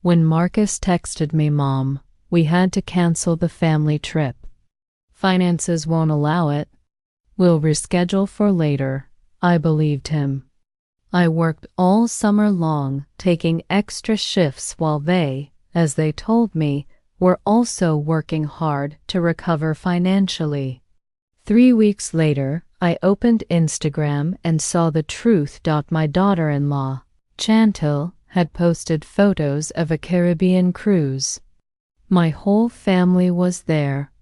When Marcus texted me, "Mom, we had to cancel the family trip. Finances won't allow it. We'll reschedule for later," I believed him. I worked all summer long, taking extra shifts while they, as they told me, were also working hard to recover financially. 3 weeks later, I opened Instagram and saw the truth. My daughter-in-law, Chantal, had posted photos of a Caribbean cruise. My whole family was there.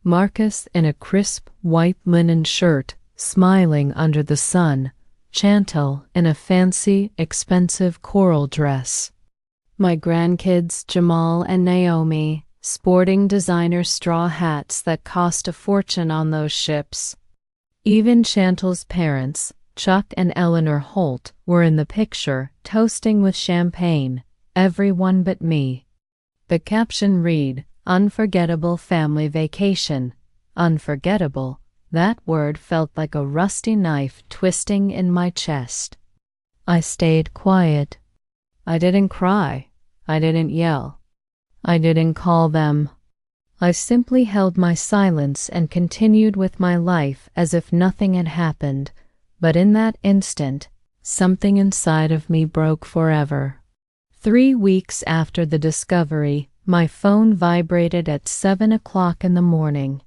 Marcus in a crisp white linen shirt, smiling under the sun. Chantal in a fancy, expensive coral dress. My grandkids Jamal and Naomi, sporting designer straw hats that cost a fortune on those ships. Even Chantal's parents, Chuck and Eleanor Holt, were in the picture, toasting with champagne, everyone but me. The caption read, "Unforgettable family vacation." Unforgettable. That word felt like a rusty knife twisting in my chest. I stayed quiet. I didn't cry. I didn't yell. I didn't call them. I simply held my silence and continued with my life as if nothing had happened. But in that instant, something inside of me broke forever. 3 weeks after the discovery, my phone vibrated at 7 o'clock in the morning.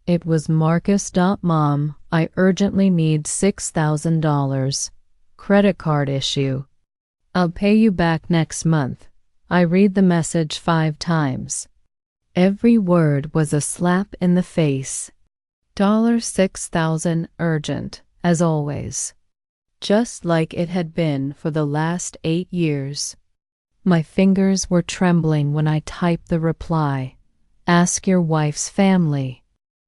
It was Marcus. "Mom, I urgently need $6,000. Credit card issue. I'll pay you back next month." I read the message 5 times. Every word was a slap in the face. $6,000 urgent, as always. Just like it had been for the last 8 years. My fingers were trembling when I typed the reply. "Ask your wife's family."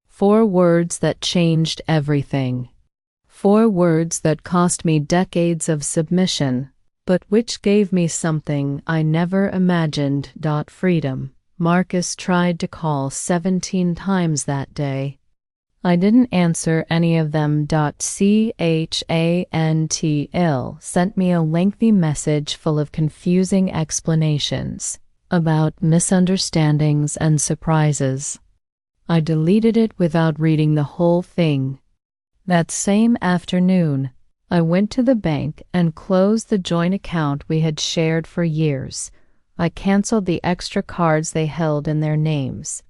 4 words that changed everything. 4 words that cost me decades of submission, but which gave me something I never imagined. Freedom. Marcus tried to call 17 times that day. I didn't answer any of them. Chantal sent me a lengthy message full of confusing explanations about misunderstandings and surprises. I deleted it without reading the whole thing. That same afternoon, I went to the bank and closed the joint account we had shared for years. I canceled the extra cards they held in their names.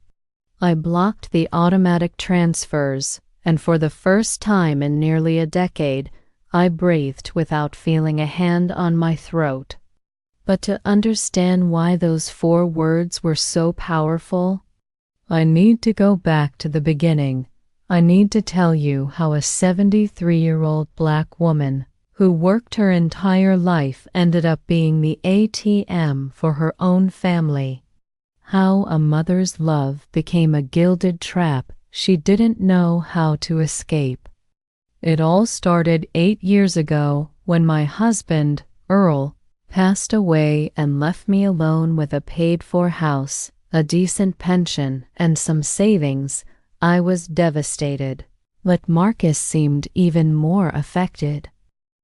I blocked the automatic transfers, and for the first time in nearly a decade, I breathed without feeling a hand on my throat. But to understand why those 4 words were so powerful, I need to go back to the beginning. I need to tell you how a 73-year-old Black woman who worked her entire life ended up being the ATM for her own family. How a mother's love became a gilded trap she didn't know how to escape. It all started 8 years ago when my husband, Earl, passed away and left me alone with a paid-for house, a decent pension, and some savings. I was devastated, but Marcus seemed even more affected.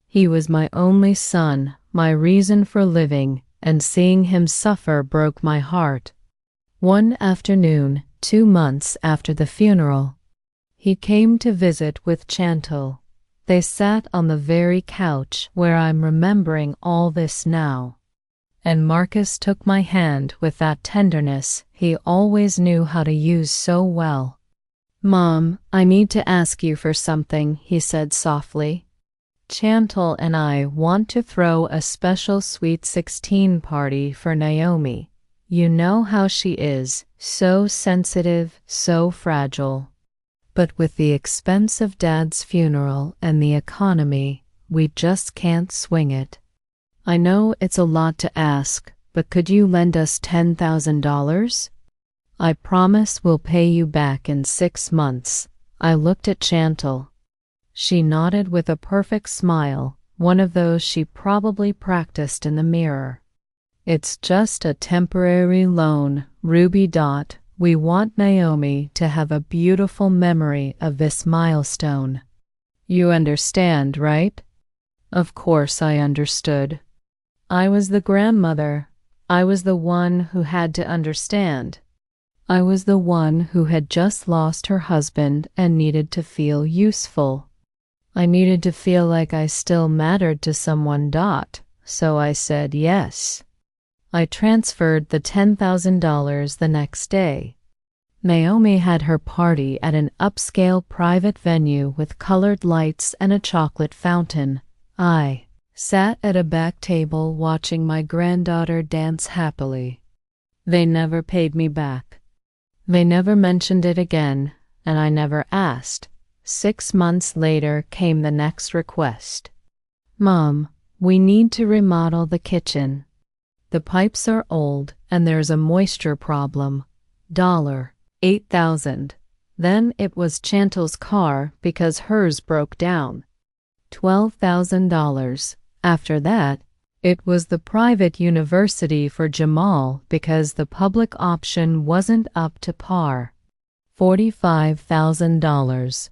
He was my only son, my reason for living, and seeing him suffer broke my heart. One afternoon, 2 months after the funeral, he came to visit with Chantal. They sat on the very couch where I'm remembering all this now. And Marcus took my hand with that tenderness he always knew how to use so well. "Mom, I need to ask you for something," he said softly. "Chantal and I want to throw a special Sweet 16 party for Naomi. You know how she is, so sensitive, so fragile. But with the expense of Dad's funeral and the economy, we just can't swing it. I know it's a lot to ask, but could you lend us $10,000? I promise we'll pay you back in 6 months." I looked at Chantal. She nodded with a perfect smile, one of those she probably practiced in the mirror. "It's just a temporary loan, Ruby. We want Naomi to have a beautiful memory of this milestone. You understand, right?" Of course I understood. I was the grandmother. I was the one who had to understand. I was the one who had just lost her husband and needed to feel useful. I needed to feel like I still mattered to someone. So I said yes. I transferred the $10,000 the next day. Naomi had her party at an upscale private venue with colored lights and a chocolate fountain. I sat at a back table watching my granddaughter dance happily. They never paid me back. They never mentioned it again, and I never asked. 6 months later came the next request. Mom, we need to remodel the kitchen. The pipes are old and there's a moisture problem. $8,000. Then it was Chantal's car because hers broke down. $12,000. After that, it was the private university for Jamal because the public option wasn't up to par. $45,000.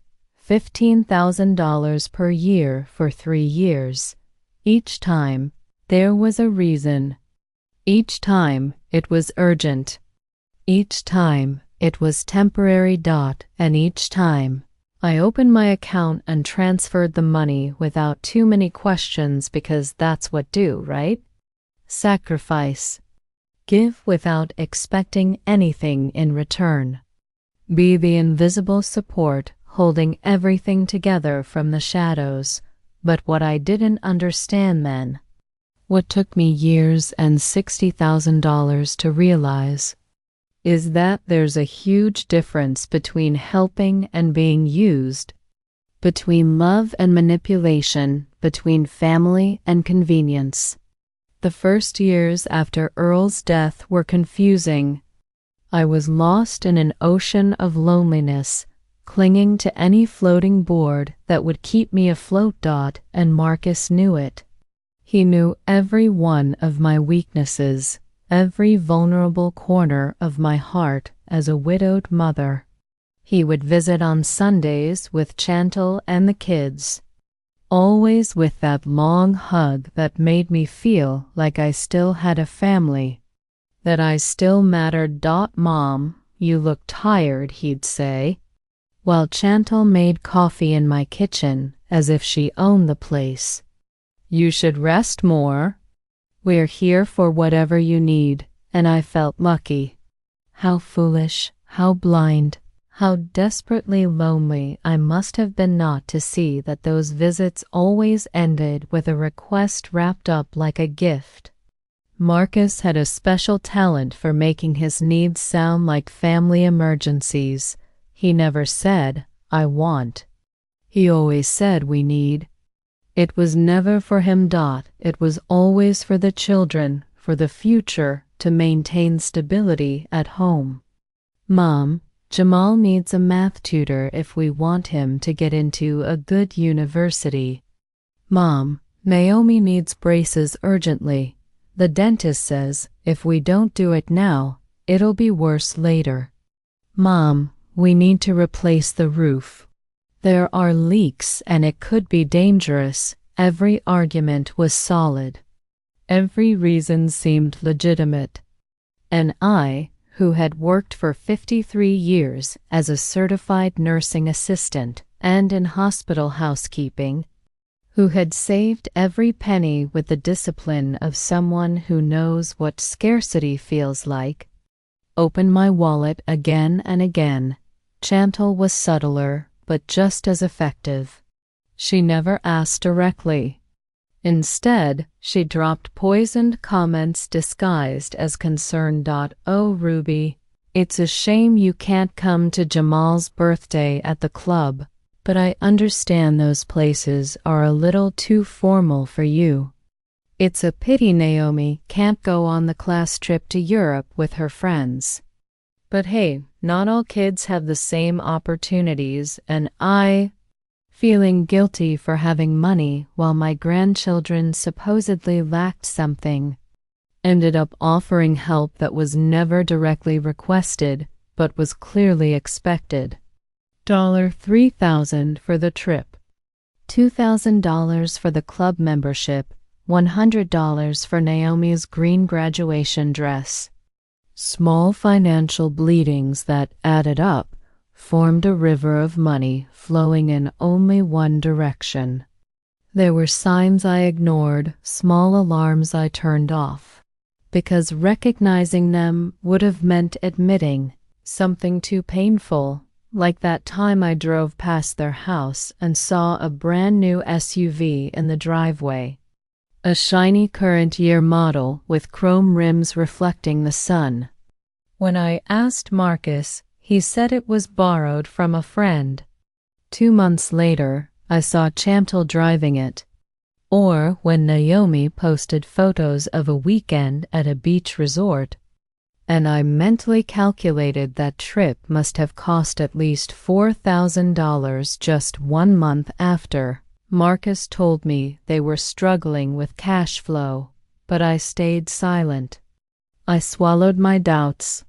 $15,000 per year for 3 years. Each time, there was a reason. Each time, it was urgent. Each time, it was temporary. And each time, I opened my account and transferred the money without too many questions because that's what do, right? Sacrifice. Give without expecting anything in return. Be the invisible support holding everything together from the shadows. But what I didn't understand then, what took me years and $60,000 to realize, is that there's a huge difference between helping and being used, between love and manipulation, between family and convenience. The first years after Earl's death were confusing. I was lost in an ocean of loneliness, clinging to any floating board that would keep me afloat. And Marcus knew it. He knew every one of my weaknesses, every vulnerable corner of my heart as a widowed mother. He would visit on Sundays with Chantal and the kids, always with that long hug that made me feel like I still had a family, that I still mattered. Mom, you look tired, he'd say, while Chantal made coffee in my kitchen as if she owned the place. You should rest more. We're here for whatever you need, and I felt lucky. How foolish, how blind, how desperately lonely I must have been not to see that those visits always ended with a request wrapped up like a gift. Marcus had a special talent for making his needs sound like family emergencies. He never said, I want. He always said we need. It was never for him. It was always for the children, for the future, to maintain stability at home. Mom, Jamal needs a math tutor if we want him to get into a good university. Mom, Naomi needs braces urgently. The dentist says if we don't do it now, it'll be worse later. Mom, we need to replace the roof. There are leaks and it could be dangerous. Every argument was solid. Every reason seemed legitimate. And I, who had worked for 53 years as a certified nursing assistant and in hospital housekeeping, who had saved every penny with the discipline of someone who knows what scarcity feels like, opened my wallet again and again. Chantal was subtler, but just as effective. She never asked directly. Instead, she dropped poisoned comments disguised as concern. Oh, Ruby, it's a shame you can't come to Jamal's birthday at the club, but I understand those places are a little too formal for you. It's a pity Naomi can't go on the class trip to Europe with her friends. But hey, not all kids have the same opportunities, and I, feeling guilty for having money while my grandchildren supposedly lacked something, ended up offering help that was never directly requested but was clearly expected. $3,000 for the trip, $2,000 for the club membership, $100 for Naomi's green graduation dress. Small financial bleedings that added up formed a river of money flowing in only one direction. There were signs I ignored, small alarms I turned off, because recognizing them would have meant admitting something too painful, like that time I drove past their house and saw a brand new SUV in the driveway. A shiny current year model with chrome rims reflecting the sun. When I asked Marcus, he said it was borrowed from a friend. 2 months later, I saw Chantal driving it. Or when Naomi posted photos of a weekend at a beach resort, and I mentally calculated that trip must have cost at least $4,000 just 1 month after. Marcus told me they were struggling with cash flow, but I stayed silent. I swallowed my doubts.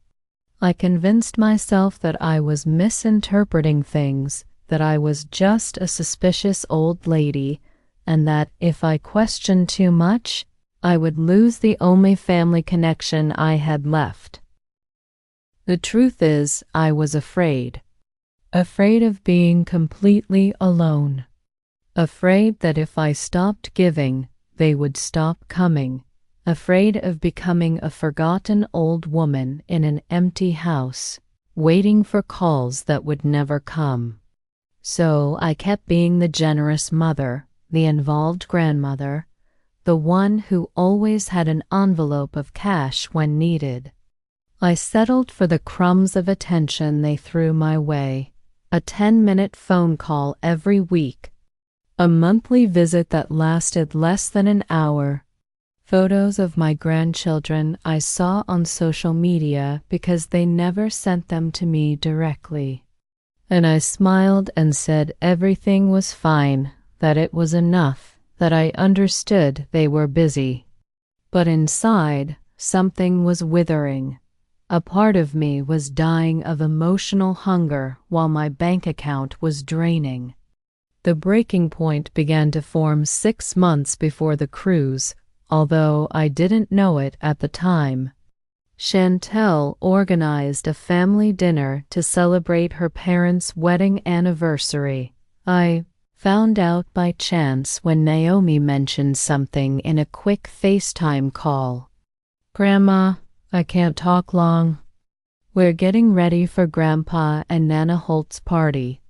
I convinced myself that I was misinterpreting things, that I was just a suspicious old lady, and that if I questioned too much, I would lose the only family connection I had left. The truth is, I was afraid. Afraid of being completely alone. Afraid that if I stopped giving, they would stop coming. Afraid of becoming a forgotten old woman in an empty house, waiting for calls that would never come. So I kept being the generous mother, the involved grandmother, the one who always had an envelope of cash when needed. I settled for the crumbs of attention they threw my way, a 10-minute phone call every week, a monthly visit that lasted less than an hour, photos of my grandchildren I saw on social media because they never sent them to me directly. And I smiled and said everything was fine, that it was enough, that I understood they were busy. But inside, something was withering. A part of me was dying of emotional hunger while my bank account was draining. The breaking point began to form 6 months before the cruise, although I didn't know it at the time. Chantal organized a family dinner to celebrate her parents' wedding anniversary. I found out by chance when Naomi mentioned something in a quick FaceTime call. "Grandma, I can't talk long. We're getting ready for Grandpa and Nana Holt's party."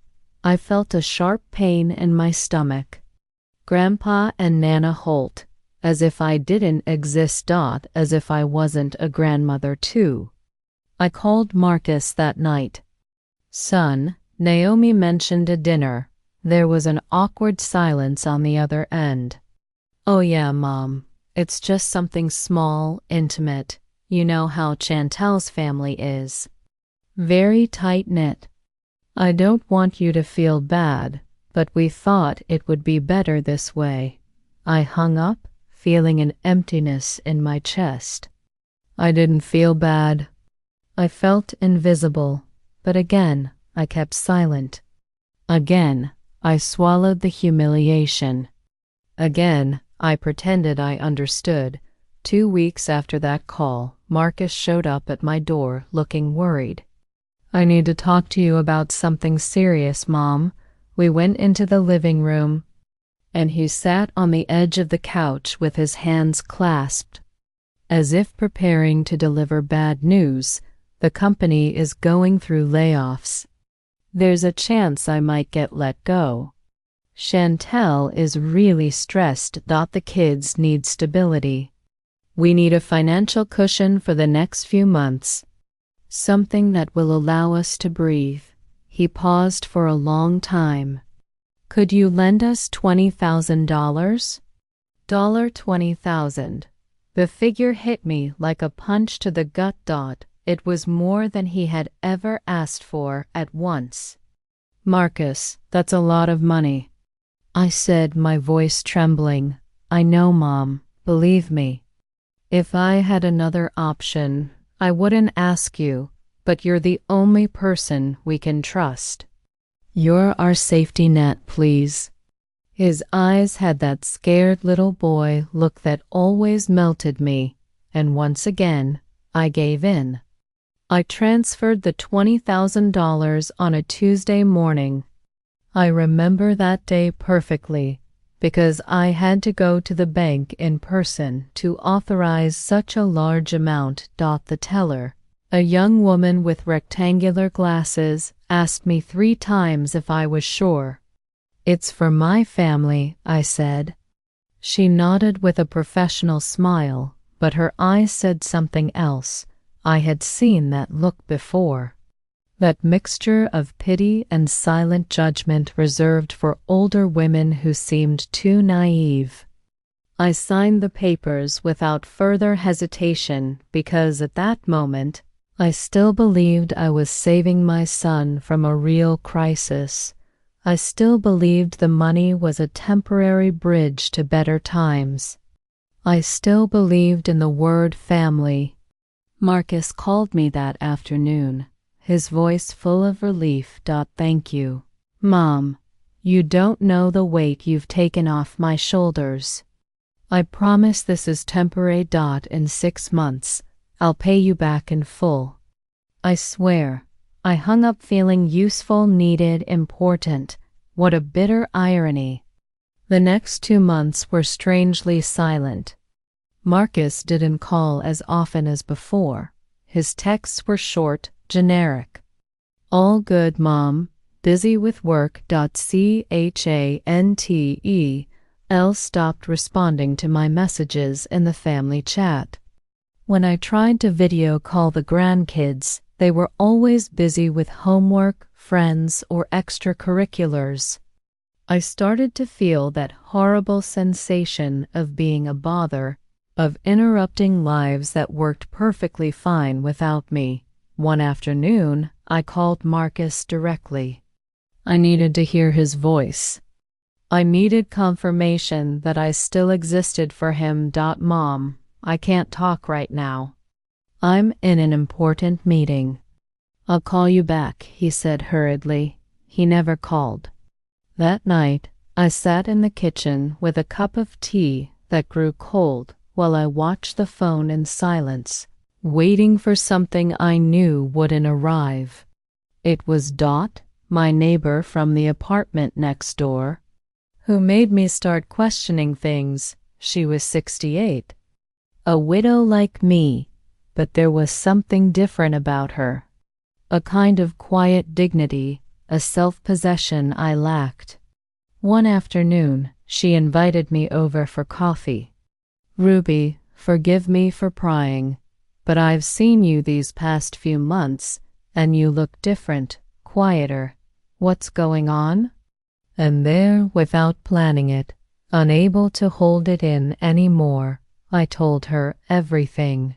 I felt a sharp pain in my stomach. Grandpa and Nana Holt, as if I didn't exist. As if I wasn't a grandmother too. I called Marcus that night. "Son, Naomi mentioned a dinner." There was an awkward silence on the other end. "Oh yeah, Mom. It's just something small, intimate. You know how Chantal's family is. Very tight-knit. I don't want you to feel bad, but we thought it would be better this way." I hung up, feeling an emptiness in my chest. I didn't feel bad. I felt invisible, but again, I kept silent. Again, I swallowed the humiliation. Again, I pretended I understood. 2 weeks after that call, Marcus showed up at my door looking worried. "I need to talk to you about something serious, Mom." We went into the living room, and he sat on the edge of the couch with his hands clasped, as if preparing to deliver bad news. "The company is going through layoffs. There's a chance I might get let go. Chantal is really stressed. The kids need stability. We need a financial cushion for the next few months. Something that will allow us to breathe." He paused for a long time. "Could you lend us $20,000? $20,000. The figure hit me like a punch to the gut. It was more than he had ever asked for at once. "Marcus, that's a lot of money," I said, my voice trembling. "I know, Mom. Believe me. If I had another option, I wouldn't ask you, but you're the only person we can trust. You're our safety net, please." His eyes had that scared little boy look that always melted me, and once again, I gave in. I transferred the $20,000 on a Tuesday morning. I remember that day perfectly because I had to go to the bank in person to authorize such a large amount. The teller, a young woman with rectangular glasses, asked me 3 times if I was sure. "It's for my family," I said. She nodded with a professional smile, but her eyes said something else. I had seen that look before. That mixture of pity and silent judgment reserved for older women who seemed too naive. I signed the papers without further hesitation because at that moment I still believed I was saving my son from a real crisis. I still believed the money was a temporary bridge to better times. I still believed in the word family. Marcus called me that afternoon, his voice full of relief. "Thank you, Mom. You don't know the weight you've taken off my shoulders. I promise this is temporary. In 6 months, I'll pay you back in full. I swear." I hung up feeling useful, needed, important. What a bitter irony. The next 2 months were strangely silent. Marcus didn't call as often as before. His texts were short, generic. "All good, Mom. Busy with work." Chantel stopped responding to my messages in the family chat. When I tried to video call the grandkids, they were always busy with homework, friends, or extracurriculars. I started to feel that horrible sensation of being a bother, of interrupting lives that worked perfectly fine without me. One afternoon, I called Marcus directly. I needed to hear his voice. I needed confirmation that I still existed for him. "Mom, I can't talk right now. I'm in an important meeting." "I'll call you back," he said hurriedly. He never called. That night, I sat in the kitchen with a cup of tea that grew cold while I watched the phone in silence, waiting for something I knew wouldn't arrive. It was Dot, my neighbor from the apartment next door, who made me start questioning things. She was 68, a widow like me, but there was something different about her. A kind of quiet dignity, a self-possession I lacked. One afternoon, she invited me over for coffee. "Ruby, forgive me for prying, but I've seen you these past few months, and you look different, quieter. What's going on?" And there, without planning it, unable to hold it in anymore, I told her everything.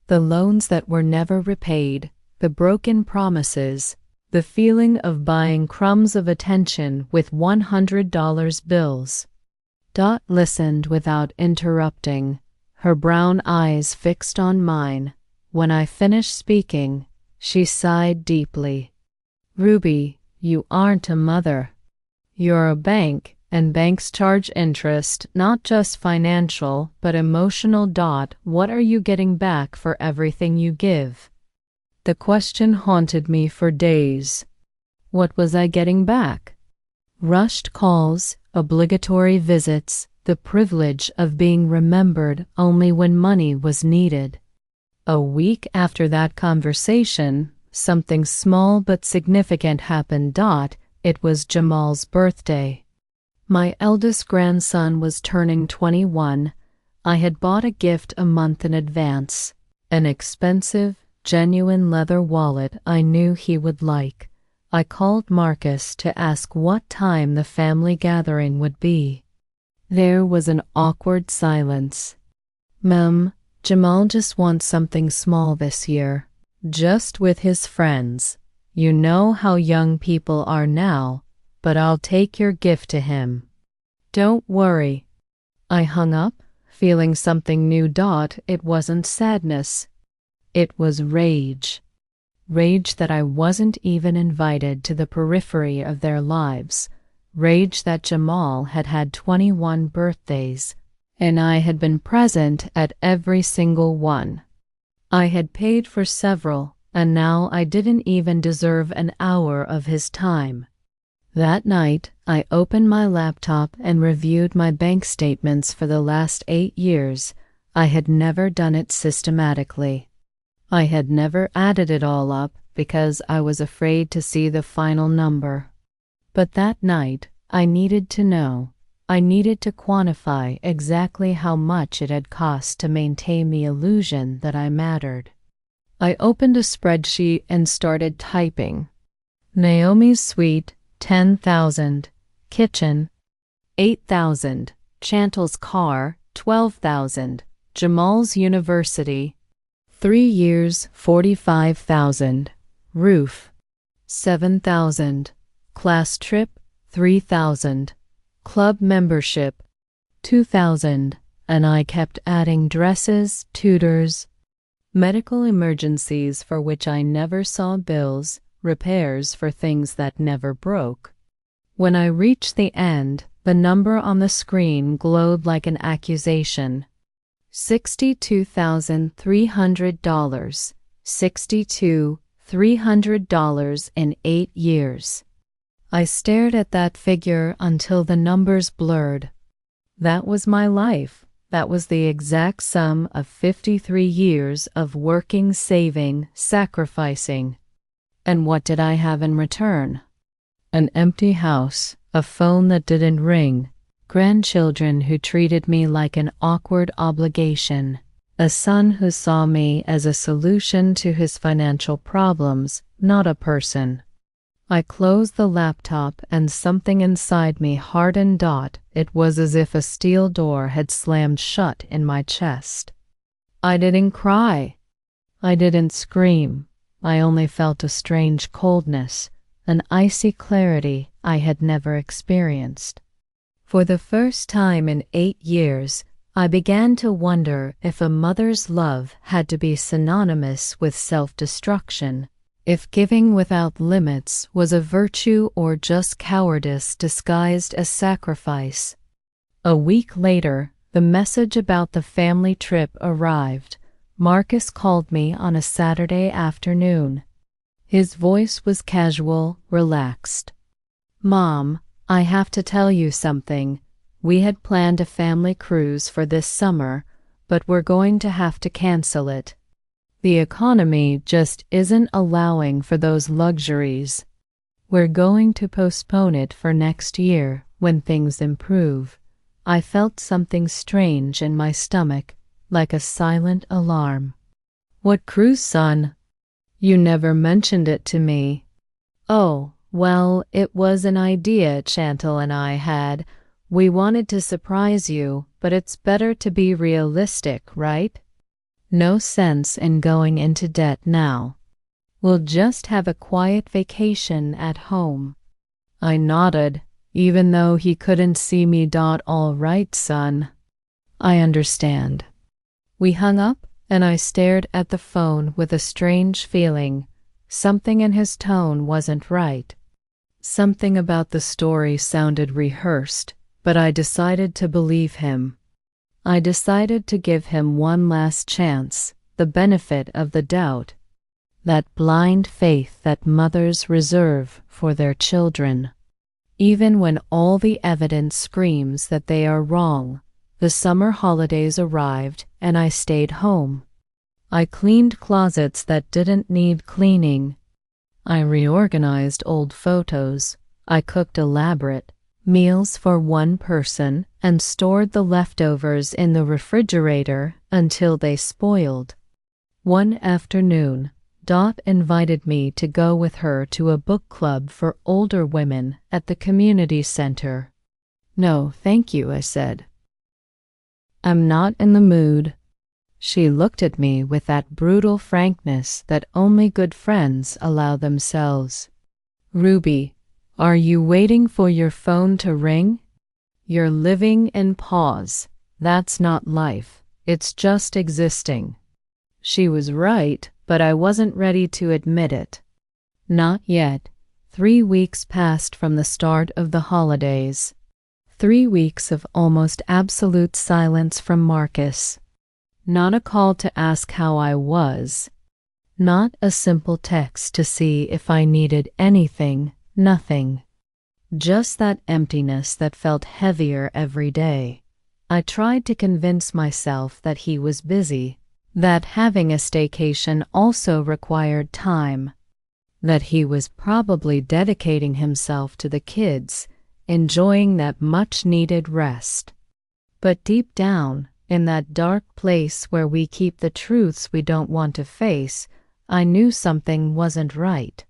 The loans that were never repaid, the broken promises, the feeling of buying crumbs of attention with $100 bills. Dot listened without interrupting, her brown eyes fixed on mine. When I finished speaking, she sighed deeply. "Ruby, you aren't a mother. You're a bank, and banks charge interest, not just financial, but emotional. What are you getting back for everything you give?" The question haunted me for days. What was I getting back? Rushed calls, obligatory visits, the privilege of being remembered only when money was needed. A week after that conversation, something small but significant happened. It was Jamal's birthday. My eldest grandson was turning 21. I had bought a gift a month in advance, an expensive, genuine leather wallet I knew he would like. I called Marcus to ask what time the family gathering would be. There was an awkward silence. "Ma'am, Jamal just wants something small this year, just with his friends. You know how young people are now, but I'll take your gift to him. Don't worry." I hung up, feeling something new. It wasn't sadness. It was rage. Rage that I wasn't even invited to the periphery of their lives. rage that Jamal had had 21 birthdays, and I had been present at every single one. I had paid for several, and now I didn't even deserve an hour of his time. That night, I opened my laptop and reviewed my bank statements for the last 8 years. I had never done it systematically. I had never added it all up because I was afraid to see the final number. But that night, I needed to know. I needed to quantify exactly how much it had cost to maintain the illusion that I mattered. I opened a spreadsheet and started typing. Naomi's suite, 10,000. Kitchen, 8,000. Chantal's car, 12,000. Jamal's university, 3 years, 45,000. Roof, 7,000. Class trip, 3,000. Club membership, 2,000. And I kept adding dresses, tutors, medical emergencies for which I never saw bills, repairs for things that never broke. When I reached the end, the number on the screen glowed like an accusation. $62,300. $62,300 in 8 years. I stared at that figure until the numbers blurred. That was my life. That was the exact sum of 53 years of working, saving, sacrificing. And what did I have in return? An empty house, a phone that didn't ring, grandchildren who treated me like an awkward obligation, a son who saw me as a solution to his financial problems, not a person. I closed the laptop and something inside me hardened. It was as if a steel door had slammed shut in my chest. I didn't cry. I didn't scream. I only felt a strange coldness, an icy clarity I had never experienced. For the first time in 8 years, I began to wonder if a mother's love had to be synonymous with self-destruction, if giving without limits was a virtue or just cowardice disguised as sacrifice. A week later, the message about the family trip arrived. Marcus called me on a Saturday afternoon. His voice was casual, relaxed. "Mom, I have to tell you something. We had planned a family cruise for this summer, but we're going to have to cancel it. The economy just isn't allowing for those luxuries. We're going to postpone it for next year when things improve." I felt something strange in my stomach, like a silent alarm. "What cruise, son? You never mentioned it to me." "Oh, well, it was an idea Chantal and I had. We wanted to surprise you, but it's better to be realistic, right? No sense in going into debt now. We'll just have a quiet vacation at home." I nodded, even though he couldn't see me. "All right, son. I understand." We hung up, and I stared at the phone with a strange feeling. Something in his tone wasn't right. Something about the story sounded rehearsed, but I decided to believe him. I decided to give him one last chance, the benefit of the doubt. That blind faith that mothers reserve for their children. Even when all the evidence screams that they are wrong. The summer holidays arrived, and I stayed home. I cleaned closets that didn't need cleaning. I reorganized old photos. I cooked elaborate meals for one person and stored the leftovers in the refrigerator until they spoiled. One afternoon, Dot invited me to go with her to a book club for older women at the community center. "No, thank you," I said. "I'm not in the mood." She looked at me with that brutal frankness that only good friends allow themselves. "Ruby, are you waiting for your phone to ring? You're living in pause. That's not life. It's just existing." She was right, but I wasn't ready to admit it. Not yet. 3 weeks passed from the start of the holidays. 3 weeks of almost absolute silence from Marcus. Not a call to ask how I was. Not a simple text to see if I needed anything, nothing. Just that emptiness that felt heavier every day. I tried to convince myself that he was busy, that having a staycation also required time, that he was probably dedicating himself to the kids, enjoying that much-needed rest. But deep down, in that dark place where we keep the truths we don't want to face, I knew something wasn't right.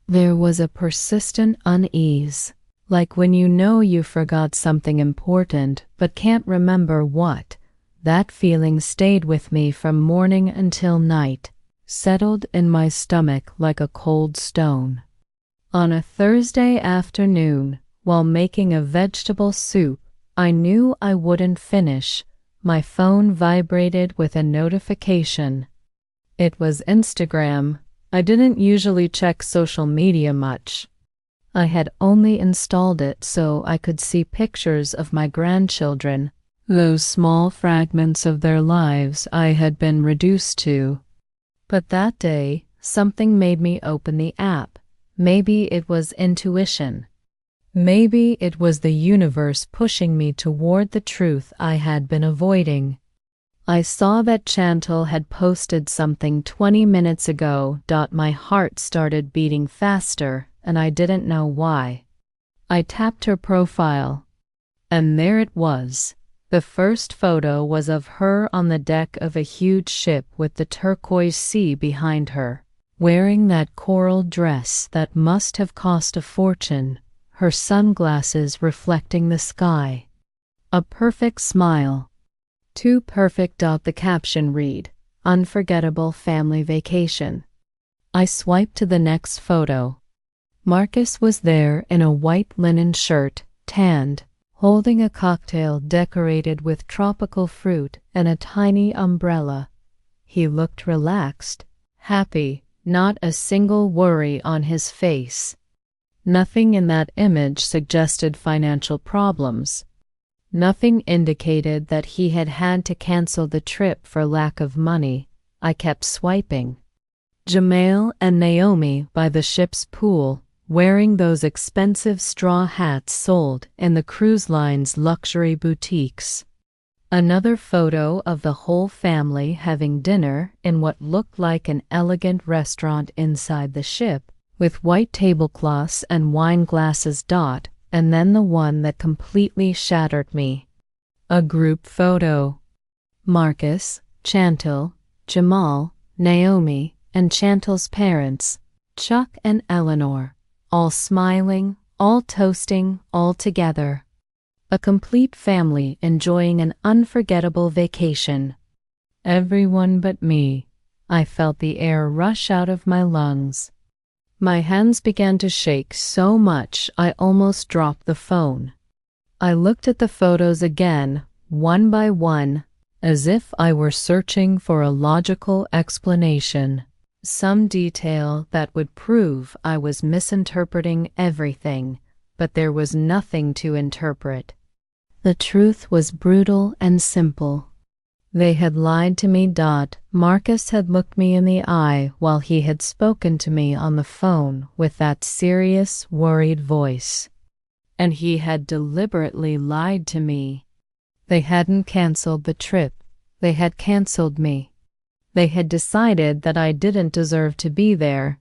There was a persistent unease, like when you know you forgot something important but can't remember what. That feeling stayed with me from morning until night, settled in my stomach like a cold stone. On a Thursday afternoon, while making a vegetable soup I knew I wouldn't finish, my phone vibrated with a notification. It was Instagram. I didn't usually check social media much. I had only installed it so I could see pictures of my grandchildren, those small fragments of their lives I had been reduced to. But that day, something made me open the app. Maybe it was intuition. Maybe it was the universe pushing me toward the truth I had been avoiding. I saw that Chantal had posted something 20 minutes ago. My heart started beating faster, and I didn't know why. I tapped her profile, and there it was. The first photo was of her on the deck of a huge ship with the turquoise sea behind her, wearing that coral dress that must have cost a fortune, her sunglasses reflecting the sky. A perfect smile. Too perfect. The caption read, "Unforgettable family vacation." I swiped to the next photo. Marcus was there in a white linen shirt, tanned, holding a cocktail decorated with tropical fruit and a tiny umbrella. He looked relaxed, happy, not a single worry on his face. Nothing in that image suggested financial problems. Nothing indicated that he had had to cancel the trip for lack of money. I kept swiping. Jamail and Naomi by the ship's pool, wearing those expensive straw hats sold in the cruise line's luxury boutiques. Another photo of the whole family having dinner in what looked like an elegant restaurant inside the ship, with white tablecloths and wine glasses. And then the one that completely shattered me. A group photo. Marcus, Chantal, Jamal, Naomi, and Chantal's parents, Chuck and Eleanor, all smiling, all toasting, all together. A complete family enjoying an unforgettable vacation. Everyone but me. I felt the air rush out of my lungs. My hands began to shake so much I almost dropped the phone. I looked at the photos again, one by one, as if I were searching for a logical explanation, some detail that would prove I was misinterpreting everything, but there was nothing to interpret. The truth was brutal and simple. They had lied to me. Marcus had looked me in the eye while he had spoken to me on the phone with that serious, worried voice. And he had deliberately lied to me. They hadn't canceled the trip. They had canceled me. They had decided that I didn't deserve to be there,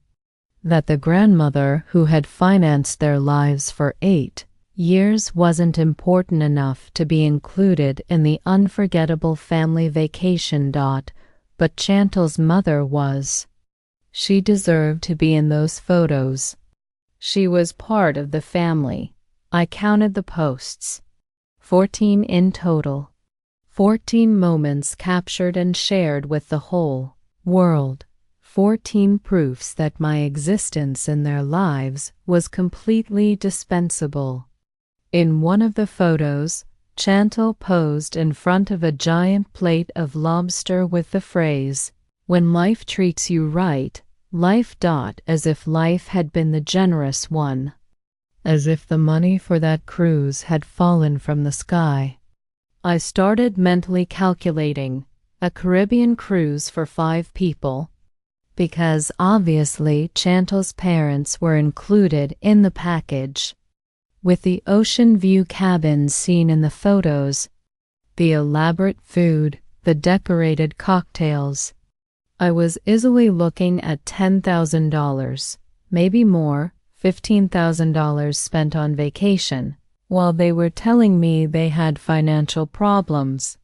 that the grandmother who had financed their lives for 8 years wasn't important enough to be included in the unforgettable family vacation. But Chantal's mother was. She deserved to be in those photos. She was part of the family. I counted the posts. 14 in total. 14 moments captured and shared with the whole world. 14 proofs that my existence in their lives was completely dispensable. In one of the photos, Chantal posed in front of a giant plate of lobster with the phrase, "When life treats you right, Life. As if life had been the generous one. As if the money for that cruise had fallen from the sky. I started mentally calculating a Caribbean cruise for 5 people. Because obviously Chantal's parents were included in the package. With the ocean view cabins seen in the photos, the elaborate food, the decorated cocktails. I was easily looking at $10,000, maybe more, $15,000 spent on vacation, while they were telling me they had financial problems,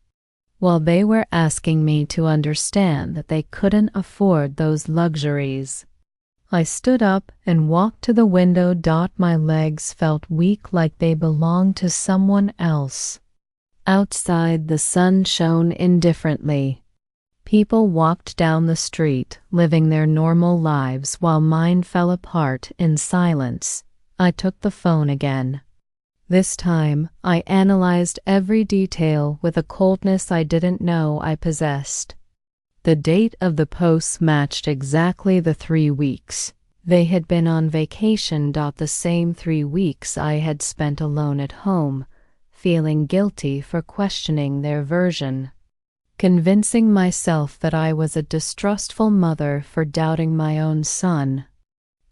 while they were asking me to understand that they couldn't afford those luxuries. I stood up and walked to the window. My legs felt weak, like they belonged to someone else. Outside, the sun shone indifferently. People walked down the street, living their normal lives while mine fell apart in silence. I took the phone again. This time, I analyzed every detail with a coldness I didn't know I possessed. The date of the posts matched exactly the 3 weeks. They had been on vacation. The same 3 weeks I had spent alone at home, feeling guilty for questioning their version. Convincing myself that I was a distrustful mother for doubting my own son.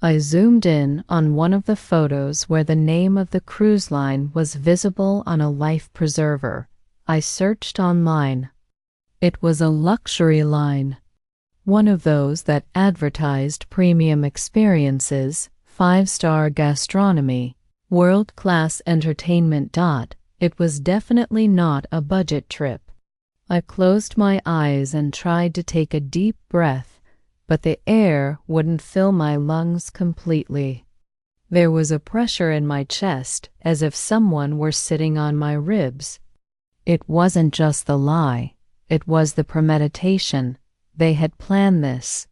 I zoomed in on one of the photos where the name of the cruise line was visible on a life preserver. I searched online. It was a luxury line, one of those that advertised premium experiences, 5-star gastronomy, world-class entertainment. It was definitely not a budget trip. I closed my eyes and tried to take a deep breath, but the air wouldn't fill my lungs completely. There was a pressure in my chest, as if someone were sitting on my ribs. It wasn't just the lie, it was the premeditation. They had planned this.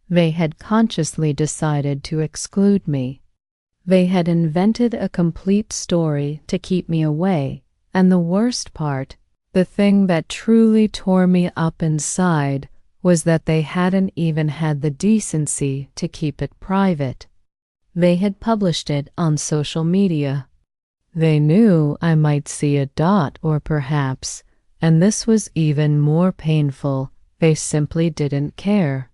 They had consciously decided to exclude me. They had invented a complete story to keep me away, and the worst part, the thing that truly tore me up inside, was that they hadn't even had the decency to keep it private. They had published it on social media. They knew I might see it. Or perhaps, and this was even more painful, they simply didn't care.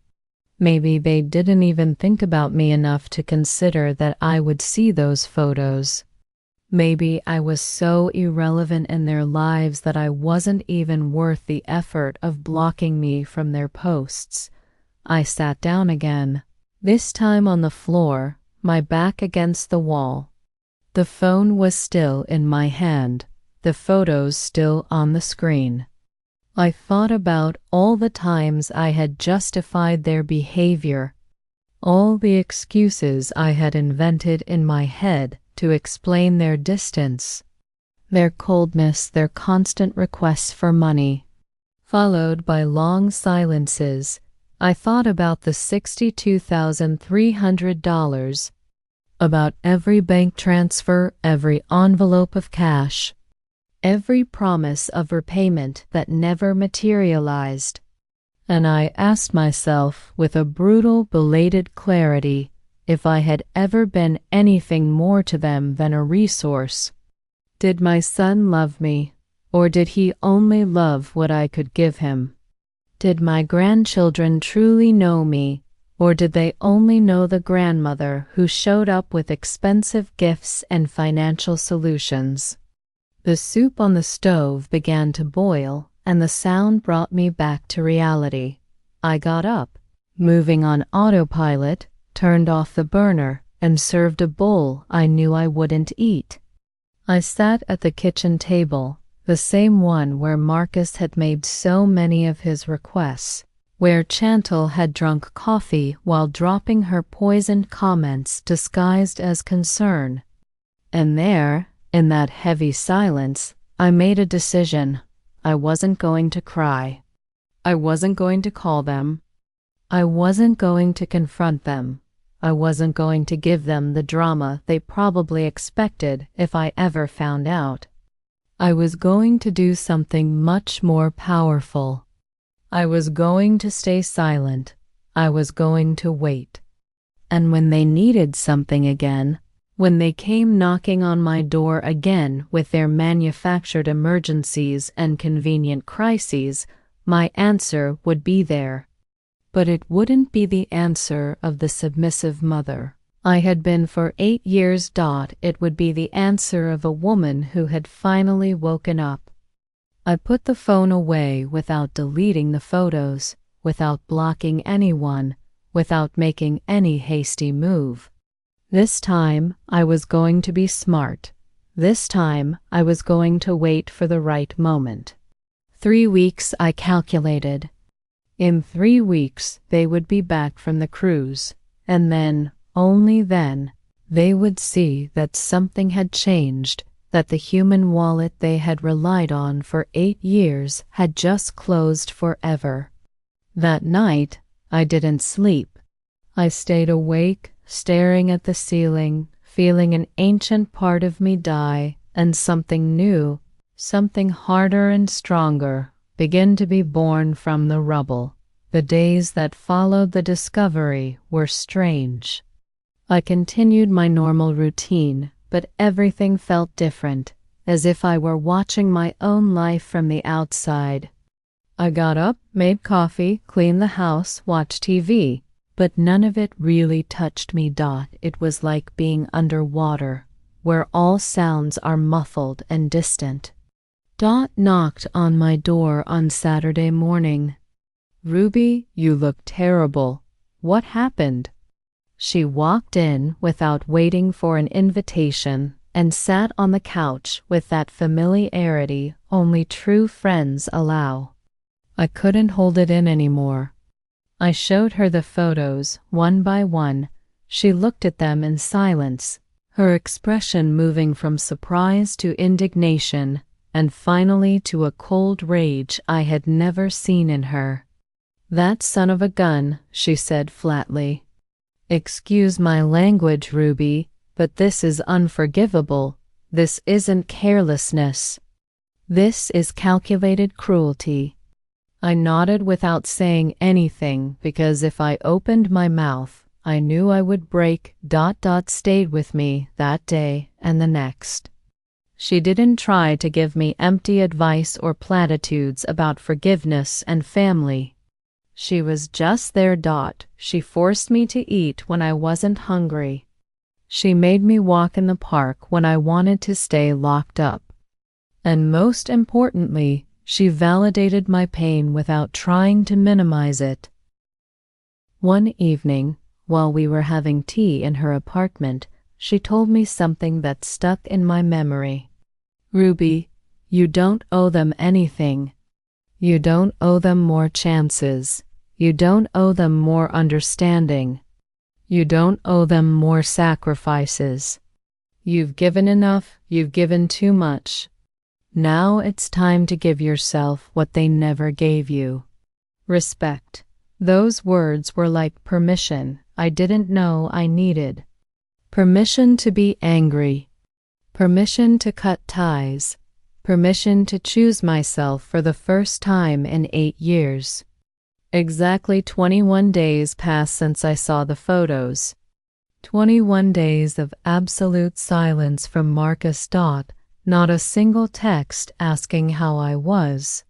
Maybe they didn't even think about me enough to consider that I would see those photos. Maybe I was so irrelevant in their lives that I wasn't even worth the effort of blocking me from their posts. I sat down again, this time on the floor, my back against the wall. The phone was still in my hand, the photos still on the screen. I thought about all the times I had justified their behavior, all the excuses I had invented in my head to explain their distance, their coldness, their constant requests for money. Followed by long silences, I thought about the $62,300, about every bank transfer, every envelope of cash, every promise of repayment that never materialized. And I asked myself with a brutal, belated clarity if I had ever been anything more to them than a resource. Did my son love me, or did he only love what I could give him? Did my grandchildren truly know me, or did they only know the grandmother who showed up with expensive gifts and financial solutions? The soup on the stove began to boil, and the sound brought me back to reality. I got up, moving on autopilot, turned off the burner, and served a bowl I knew I wouldn't eat. I sat at the kitchen table, the same one where Marcus had made so many of his requests, where Chantal had drunk coffee while dropping her poisoned comments disguised as concern. And there, in that heavy silence, I made a decision. I wasn't going to cry. I wasn't going to call them. I wasn't going to confront them. I wasn't going to give them the drama they probably expected if I ever found out. I was going to do something much more powerful. I was going to stay silent. I was going to wait. And when they needed something again, when they came knocking on my door again with their manufactured emergencies and convenient crises, my answer would be there. But it wouldn't be the answer of the submissive mother I had been for 8 years. It would be the answer of a woman who had finally woken up. I put the phone away without deleting the photos, without blocking anyone, without making any hasty move. This time I was going to be smart. This time I was going to wait for the right moment. 3 weeks, I calculated. In 3 weeks they would be back from the cruise, and then, only then, they would see that something had changed, that the human wallet they had relied on for 8 years had just closed forever. That night, I didn't sleep. I stayed awake, staring at the ceiling, feeling an ancient part of me die, and something new, something harder and stronger, begin to be born from the rubble. The days that followed the discovery were strange. I continued my normal routine, but everything felt different, as if I were watching my own life from the outside. I got up, made coffee, cleaned the house, watched TV, but none of it really touched me. It was like being underwater, where all sounds are muffled and distant. Knocked on my door on Saturday morning. "Ruby, you look terrible. What happened?" She walked in without waiting for an invitation and sat on the couch with that familiarity only true friends allow. I couldn't hold it in anymore. I showed her the photos one by one. She looked at them in silence, her expression moving from surprise to indignation and finally to a cold rage I had never seen in her. "That son of a gun," she said flatly. "Excuse my language, Ruby, but this is unforgivable. This isn't carelessness. This is calculated cruelty." I nodded without saying anything because if I opened my mouth, I knew I would break. Stayed with me that day and the next. She didn't try to give me empty advice or platitudes about forgiveness and family. She was just there. She forced me to eat when I wasn't hungry. She made me walk in the park when I wanted to stay locked up. And most importantly, she validated my pain without trying to minimize it. One evening, while we were having tea in her apartment, she told me something that stuck in my memory. "Ruby, you don't owe them anything. You don't owe them more chances. You don't owe them more understanding. You don't owe them more sacrifices. You've given enough, you've given too much. Now it's time to give yourself what they never gave you. Respect." Those words were like permission I didn't know I needed. Permission to be angry. Permission to cut ties. Permission to choose myself for the first time in 8 years. Exactly 21 days passed since I saw the photos. 21 days of absolute silence from Marcus. Not a single text asking how I was.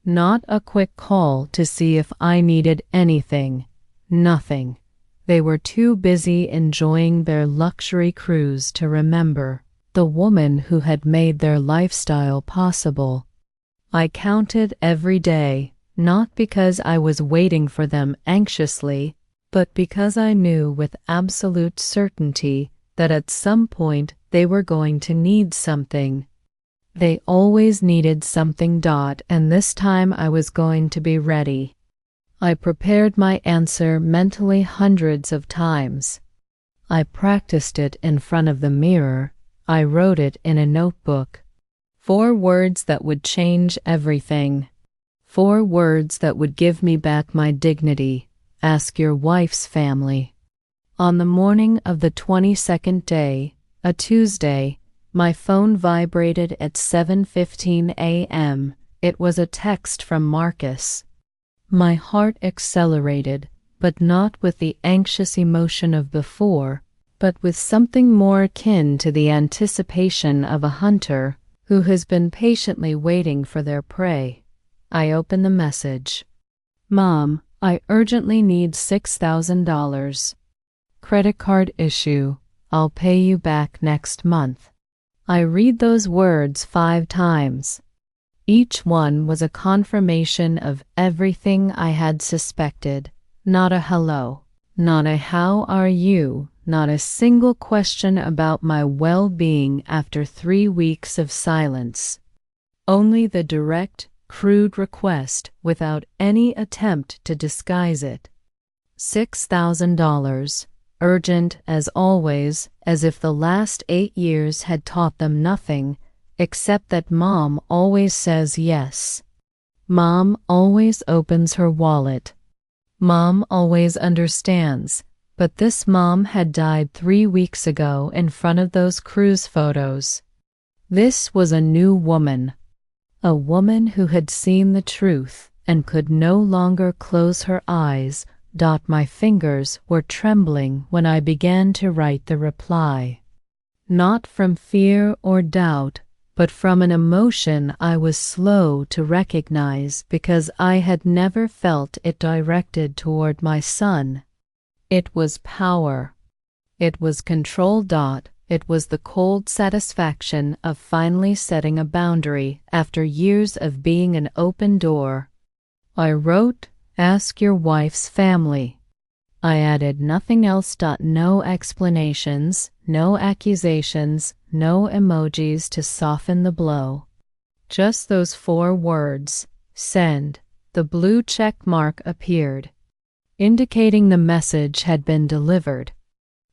Not a quick call to see if I needed anything. Nothing. They were too busy enjoying their luxury cruise to remember the woman who had made their lifestyle possible. I counted every day, not because I was waiting for them anxiously, but because I knew with absolute certainty that at some point they were going to need something. They always needed something. And this time I was going to be ready. I prepared my answer mentally hundreds of times. I practiced it in front of the mirror. I wrote it in a notebook. 4 words that would change everything. 4 words that would give me back my dignity. Ask your wife's family. On the morning of the 22nd day, a Tuesday, my phone vibrated at 7:15 a.m. It was a text from Marcus. My heart accelerated, but not with the anxious emotion of before, but with something more akin to the anticipation of a hunter who has been patiently waiting for their prey. I open the message. Mom, I urgently need $6,000. Credit card issue. I'll pay you back next month. I read those words 5 times. Each one was a confirmation of everything I had suspected. Not a hello, not a how are you, not a single question about my well-being after 3 weeks of silence. Only the direct, crude request without any attempt to disguise it. $6,000, urgent as always, as if the last 8 years had taught them nothing, except that Mom always says yes. Mom always opens her wallet. Mom always understands, but this mom had died 3 weeks ago in front of those cruise photos. This was a new woman. A woman who had seen the truth and could no longer close her eyes. My fingers were trembling when I began to write the reply. Not from fear or doubt, but from an emotion I was slow to recognize because I had never felt it directed toward my son. It was power. It was control. It was the cold satisfaction of finally setting a boundary after years of being an open door. I wrote, "Ask your wife's family." I added nothing else. No explanations, no accusations, no emojis to soften the blow. Just those 4 words, send. The blue check mark appeared, indicating the message had been delivered.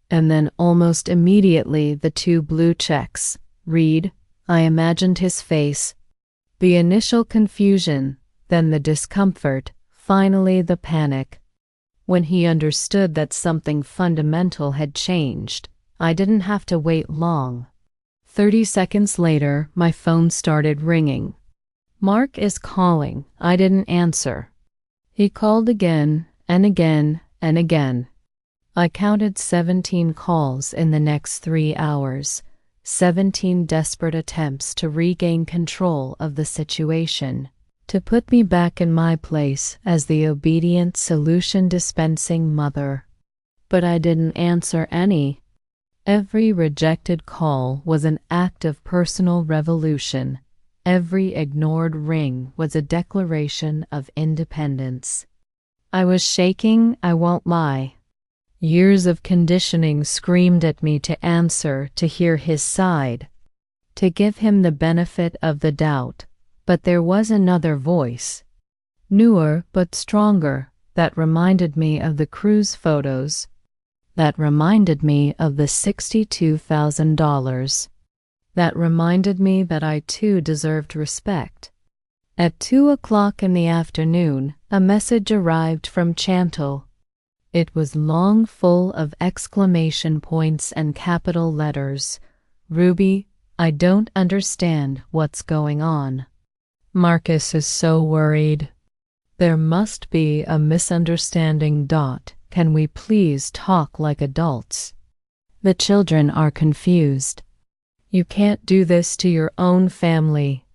And then almost immediately the 2 blue checks, read. I imagined his face. The initial confusion, then the discomfort, finally the panic. When he understood that something fundamental had changed, I didn't have to wait long. 30 seconds later, my phone started ringing. Mark is calling. I didn't answer. He called again and again and again. I counted 17 calls in the next 3 hours, 17 desperate attempts to regain control of the situation, to put me back in my place as the obedient solution-dispensing mother. But I didn't answer any. Every rejected call was an act of personal revolution. Every ignored ring was a declaration of independence. I was shaking, I won't lie. Years of conditioning screamed at me to answer, to hear his side, to give him the benefit of the doubt. But there was another voice, newer but stronger, that reminded me of the cruise photos, that reminded me of the $62,000, that reminded me that I too deserved respect. At 2 o'clock in the afternoon, a message arrived from Chantal. It was long, full of exclamation points and capital letters. Ruby, I don't understand what's going on. Marcus is so worried. There must be a misunderstanding. Can we please talk like adults? The children are confused. You can't do this to your own family.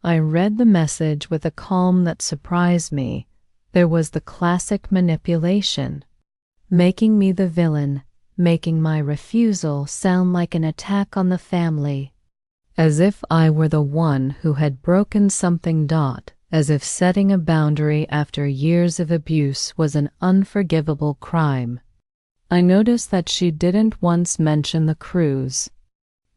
I read the message with a calm that surprised me. There was the classic manipulation, making me the villain, making my refusal sound like an attack on the family. As if I were the one who had broken something. As if setting a boundary after years of abuse was an unforgivable crime. I noticed that she didn't once mention the cruise.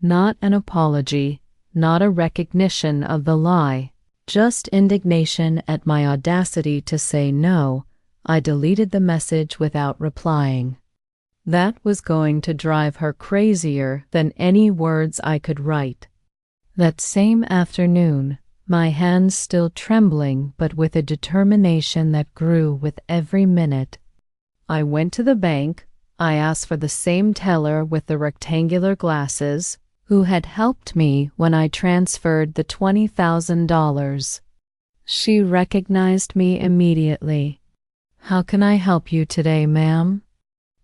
Not an apology, not a recognition of the lie, just indignation at my audacity to say no. I deleted the message without replying. That was going to drive her crazier than any words I could write. That same afternoon, my hands still trembling but with a determination that grew with every minute, I went to the bank. I asked for the same teller with the rectangular glasses who had helped me when I transferred the $20,000. She recognized me immediately. How can I help you today, ma'am?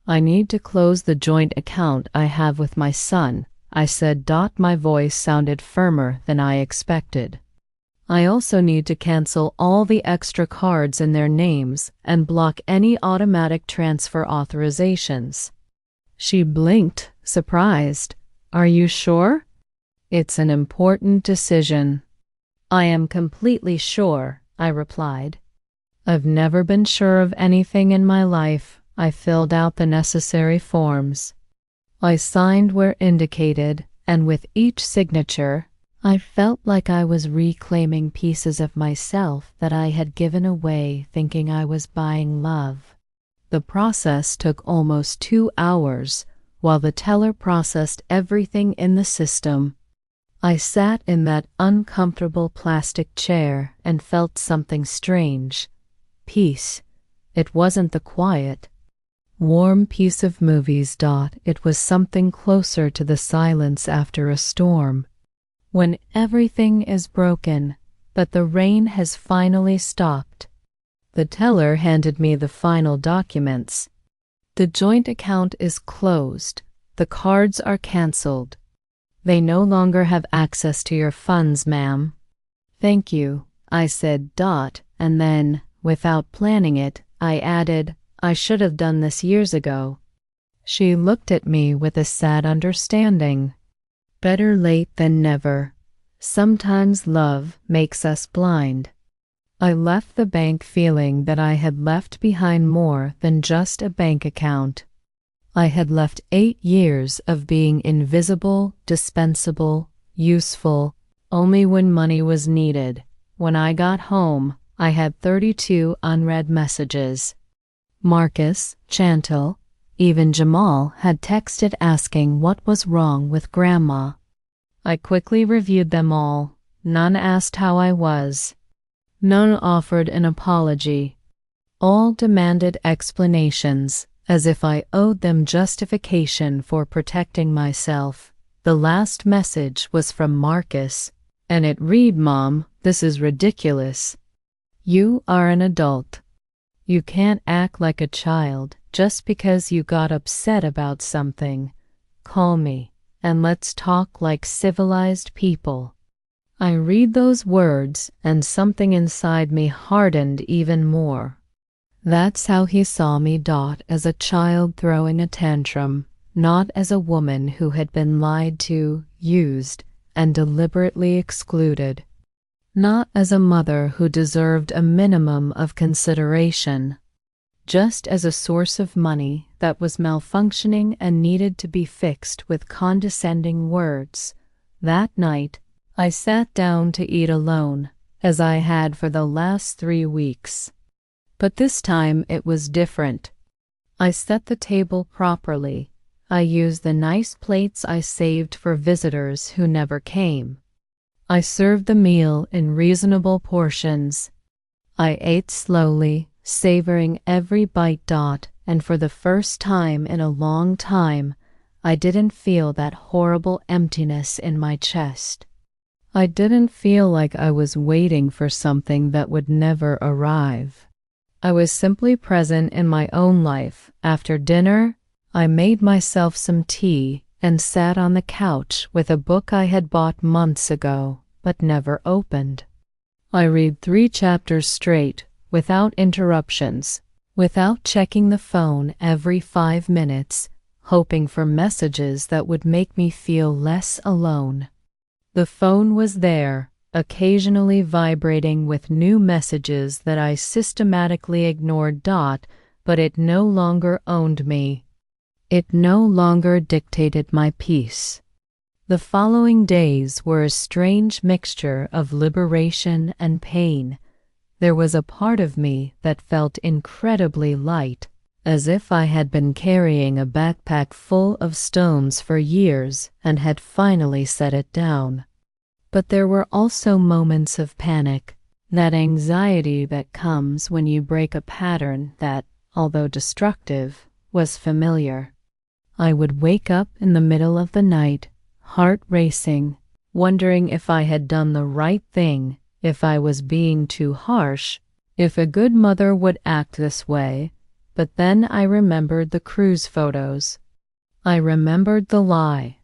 I need to close the joint account I have with my son, I said. My voice sounded firmer than I expected. I also need to cancel all the extra cards in their names and block any automatic transfer authorizations. She blinked, surprised. Are you sure? It's an important decision. I am completely sure, I replied. I've never been sure of anything in my life. I filled out the necessary forms. I signed where indicated, and with each signature, I felt like I was reclaiming pieces of myself that I had given away thinking I was buying love. The process took almost 2 hours, while the teller processed everything in the system. I sat in that uncomfortable plastic chair and felt something strange. Peace. It wasn't the quiet, warm peace of movies. It was something closer to the silence after a storm. When everything is broken, but the rain has finally stopped. The teller handed me the final documents. The joint account is closed. The cards are canceled. They no longer have access to your funds, ma'am. Thank you, I said. And then, without planning it, I added, I should have done this years ago. She looked at me with a sad understanding. Better late than never. Sometimes love makes us blind. I left the bank feeling that I had left behind more than just a bank account. I had left 8 years of being invisible, dispensable, useful, only when money was needed. When I got home, I had 32 unread messages. Marcus, Chantal, even Jamal had texted asking what was wrong with Grandma. I quickly reviewed them all. None asked how I was. None offered an apology. All demanded explanations, as if I owed them justification for protecting myself. The last message was from Marcus, and it read, Mom, this is ridiculous. You are an adult. You can't act like a child just because you got upset about something. Call me, and let's talk like civilized people. I read those words, and something inside me hardened even more. That's how he saw me. As a child throwing a tantrum, not as a woman who had been lied to, used, and deliberately excluded. Not as a mother who deserved a minimum of consideration. Just as a source of money that was malfunctioning and needed to be fixed with condescending words. That night, I sat down to eat alone, as I had for the last 3 weeks. But this time it was different. I set the table properly. I used the nice plates I saved for visitors who never came. I served the meal in reasonable portions. I ate slowly, savoring every bite. And for the first time in a long time, I didn't feel that horrible emptiness in my chest. I didn't feel like I was waiting for something that would never arrive. I was simply present in my own life. After dinner, I made myself some tea and sat on the couch with a book I had bought months ago but never opened. I read 3 chapters straight, without interruptions, without checking the phone every 5 minutes, hoping for messages that would make me feel less alone. The phone was there, occasionally vibrating with new messages that I systematically ignored. But it no longer owned me. It no longer dictated my peace. The following days were a strange mixture of liberation and pain. There was a part of me that felt incredibly light, as if I had been carrying a backpack full of stones for years and had finally set it down. But there were also moments of panic, that anxiety that comes when you break a pattern that, although destructive, was familiar. I would wake up in the middle of the night, heart racing, wondering if I had done the right thing, if I was being too harsh, If a good mother would act this way, but then I remembered the cruise photos. I remembered the lie.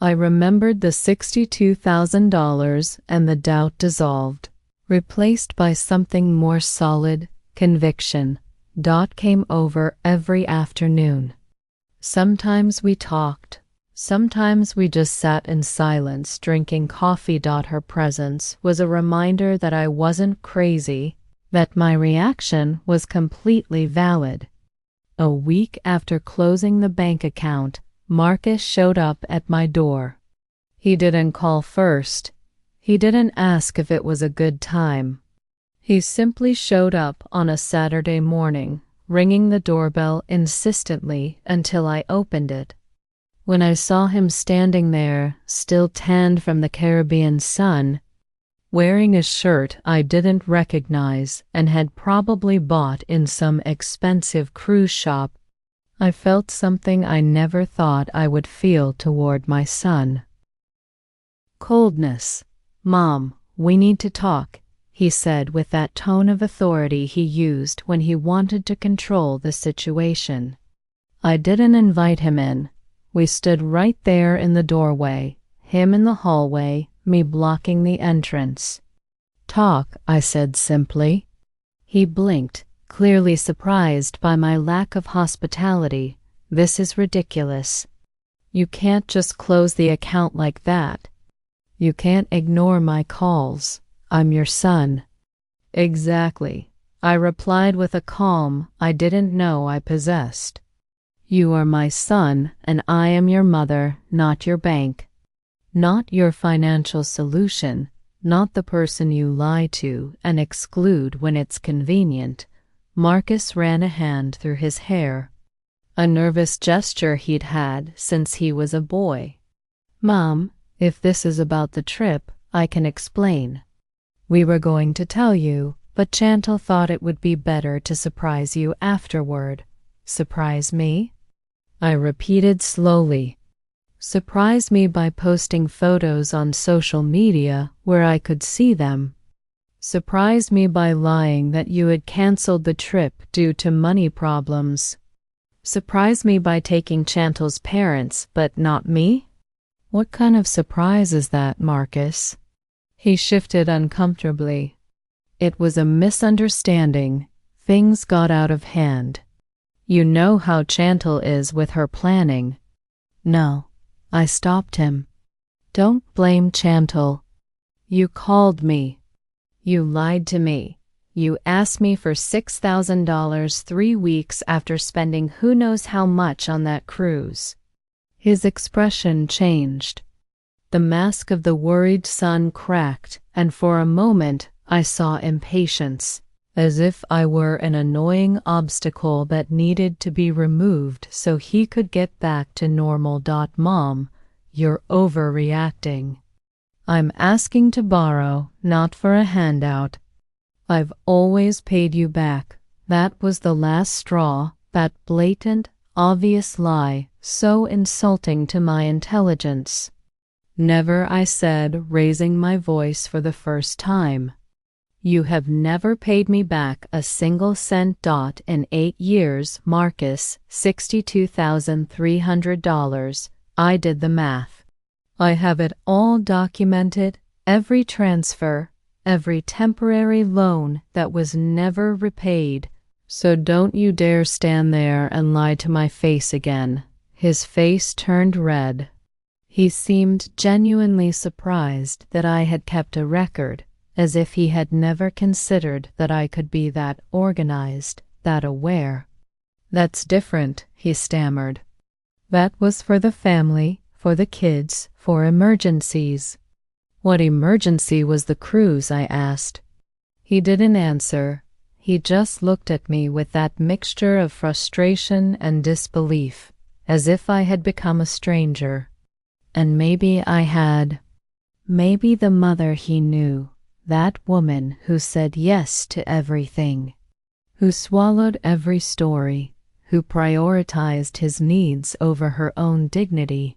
I remembered the $62,000 and the doubt dissolved, replaced by something more solid, conviction. Dot came over every afternoon. Sometimes we talked. Sometimes we just sat in silence drinking coffee. Her presence was a reminder that I wasn't crazy, that my reaction was completely valid. A week after closing the bank account, Marcus showed up at my door. He didn't call first. He didn't ask if it was a good time. He simply showed up on a Saturday morning, ringing the doorbell insistently until I opened it. When I saw him standing there, still tanned from the Caribbean sun, wearing a shirt I didn't recognize and had probably bought in some expensive cruise shop, I felt something I never thought I would feel toward my son. Coldness. "Mom, we need to talk," he said with that tone of authority he used when he wanted to control the situation. I didn't invite him in. We stood right there in the doorway, him in the hallway, me blocking the entrance. "Talk," I said simply. He blinked, clearly surprised by my lack of hospitality. "This is ridiculous. You can't just close the account like that. You can't ignore my calls. I'm your son." "Exactly," I replied with a calm I didn't know I possessed. "You are my son, and I am your mother, not your bank. Not your financial solution, not the person you lie to and exclude when it's convenient." Marcus ran a hand through his hair, a nervous gesture he'd had since he was a boy. "Mom, if this is about the trip, I can explain. We were going to tell you, but Chantal thought it would be better to surprise you afterward." "Surprise me?" I repeated slowly. "Surprise me by posting photos on social media where I could see them. Surprise me by lying that you had canceled the trip due to money problems. Surprise me by taking Chantal's parents, but not me?" "What kind of surprise is that, Marcus?" He shifted uncomfortably. "It was a misunderstanding. Things got out of hand. You know how Chantal is with her planning." "No," I stopped him. "Don't blame Chantal. You called me. You lied to me. You asked me for $6,000 3 weeks after spending who knows how much on that cruise." His expression changed. The mask of the worried son cracked, and for a moment I saw impatience, as if I were an annoying obstacle that needed to be removed so he could get back to normal. "Mom, you're overreacting. I'm asking to borrow, not for a handout. I've always paid you back. That was the last straw, that blatant, obvious lie, so insulting to my intelligence." "Never," I said, raising my voice for the first time. "You have never paid me back a single cent. In 8 years, Marcus, $62,300. I did the math. I have it all documented, every transfer, every temporary loan that was never repaid. So don't you dare stand there and lie to my face again." His face turned red. He seemed genuinely surprised that I had kept a record, as if he had never considered that I could be that organized, that aware. "That's different," he stammered. "That was for the family, for the kids, for emergencies." "What emergency was the cruise?" I asked. He didn't answer. He just looked at me with that mixture of frustration and disbelief, as if I had become a stranger. And maybe I had. Maybe the mother he knew, that woman who said yes to everything, who swallowed every story, who prioritized his needs over her own dignity,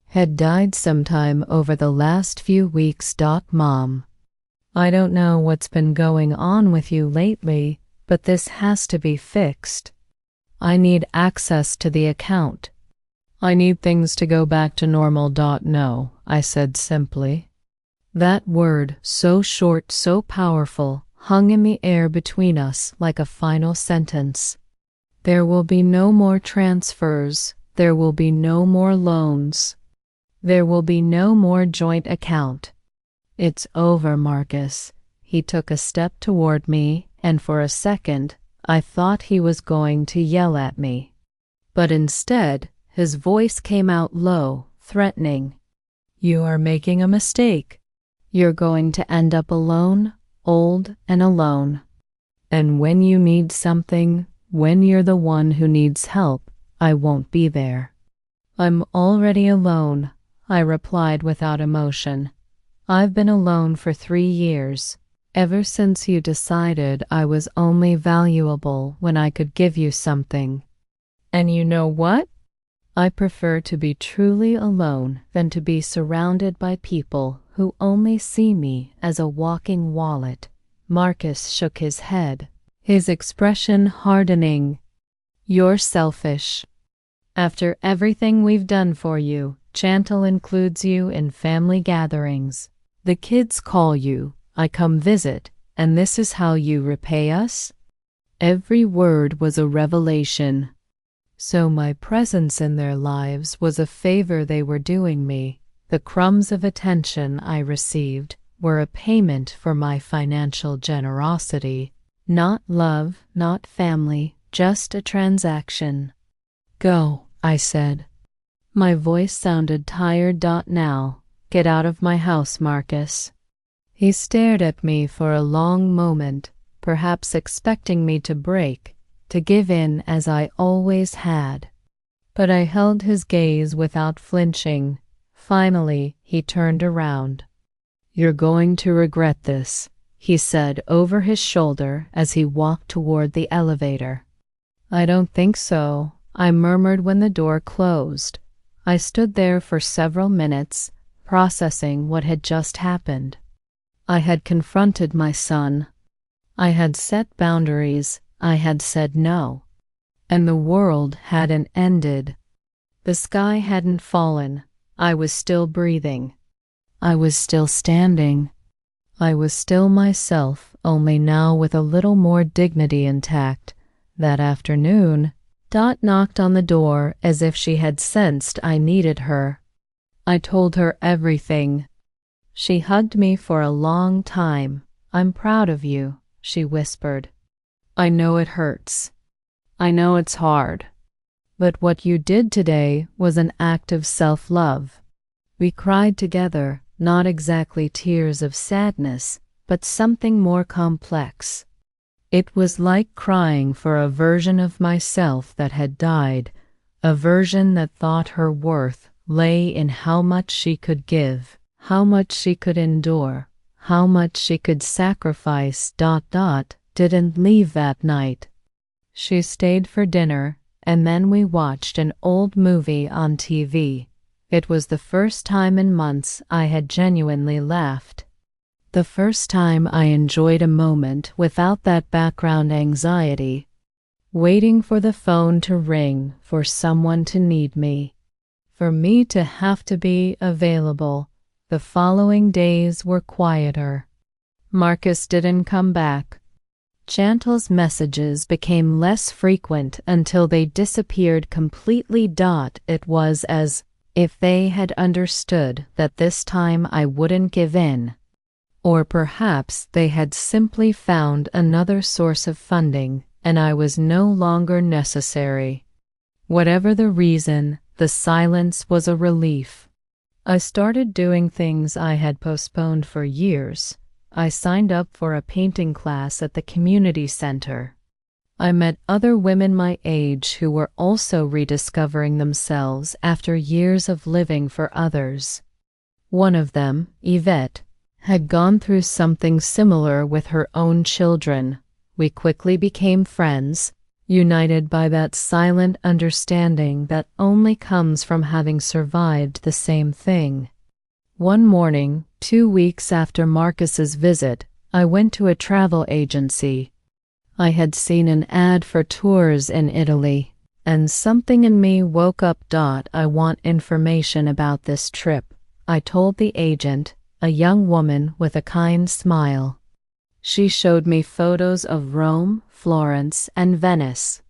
had died sometime over the last few weeks. "Mom, I don't know what's been going on with you lately, but this has to be fixed. I need access to the account. I need things to go back to normal. No, I said simply. That word, so short, so powerful, hung in the air between us like a final sentence. There will be no more transfers. There will be no more loans. There will be no more joint account. It's over, Marcus. He took a step toward me, and for a second, I thought he was going to yell at me. But instead, his voice came out low, threatening. You are making a mistake. You're going to end up alone, old and alone. And when you need something, when you're the one who needs help, I won't be there. I'm already alone, I replied without emotion. I've been alone for 3 years, ever since you decided I was only valuable when I could give you something. And you know what? I prefer to be truly alone than to be surrounded by people who only see me as a walking wallet. Marcus shook his head, his expression hardening. You're selfish. After everything we've done for you, Chantal includes you in family gatherings. The kids call you, I come visit, and this is how you repay us? Every word was a revelation. So my presence in their lives was a favor they were doing me. The crumbs of attention I received were a payment for my financial generosity. Not love, not family, just a transaction. Go, I said. My voice sounded tired. Now, get out of my house, Marcus. He stared at me for a long moment, perhaps expecting me to break, to give in as I always had. But I held his gaze without flinching. Finally, he turned around. You're going to regret this, he said over his shoulder as he walked toward the elevator. I don't think so, I murmured when the door closed. I stood there for several minutes, processing what had just happened. I had confronted my son. I had set boundaries. I had said no. And the world hadn't ended. The sky hadn't fallen. I was still breathing. I was still standing. I was still myself, only now with a little more dignity intact. That afternoon, Dot knocked on the door as if she had sensed I needed her. I told her everything. She hugged me for a long time. I'm proud of you, she whispered. I know it hurts. I know it's hard. But what you did today was an act of self-love. We cried together, not exactly tears of sadness, but something more complex. It was like crying for a version of myself that had died, a version that thought her worth lay in how much she could give, how much she could endure, how much she could sacrifice. Didn't leave that night. She stayed for dinner, and then we watched an old movie on TV. It was the first time in months I had genuinely laughed. The first time I enjoyed a moment without that background anxiety, waiting for the phone to ring, for someone to need me, for me to have to be available. The following days were quieter. Marcus didn't come back. Chantal's messages became less frequent until they disappeared completely. It was as if they had understood that this time I wouldn't give in. Or perhaps they had simply found another source of funding, and I was no longer necessary. Whatever the reason, the silence was a relief. I started doing things I had postponed for years. I signed up for a painting class at the community center. I met other women my age who were also rediscovering themselves after years of living for others. One of them, Yvette, had gone through something similar with her own children. We quickly became friends, united by that silent understanding that only comes from having survived the same thing. One morning, 2 weeks after Marcus's visit, I went to a travel agency. I had seen an ad for tours in Italy, and something in me woke up. I want information about this trip, I told the agent, a young woman with a kind smile. She showed me photos of Rome, Florence, and Venice,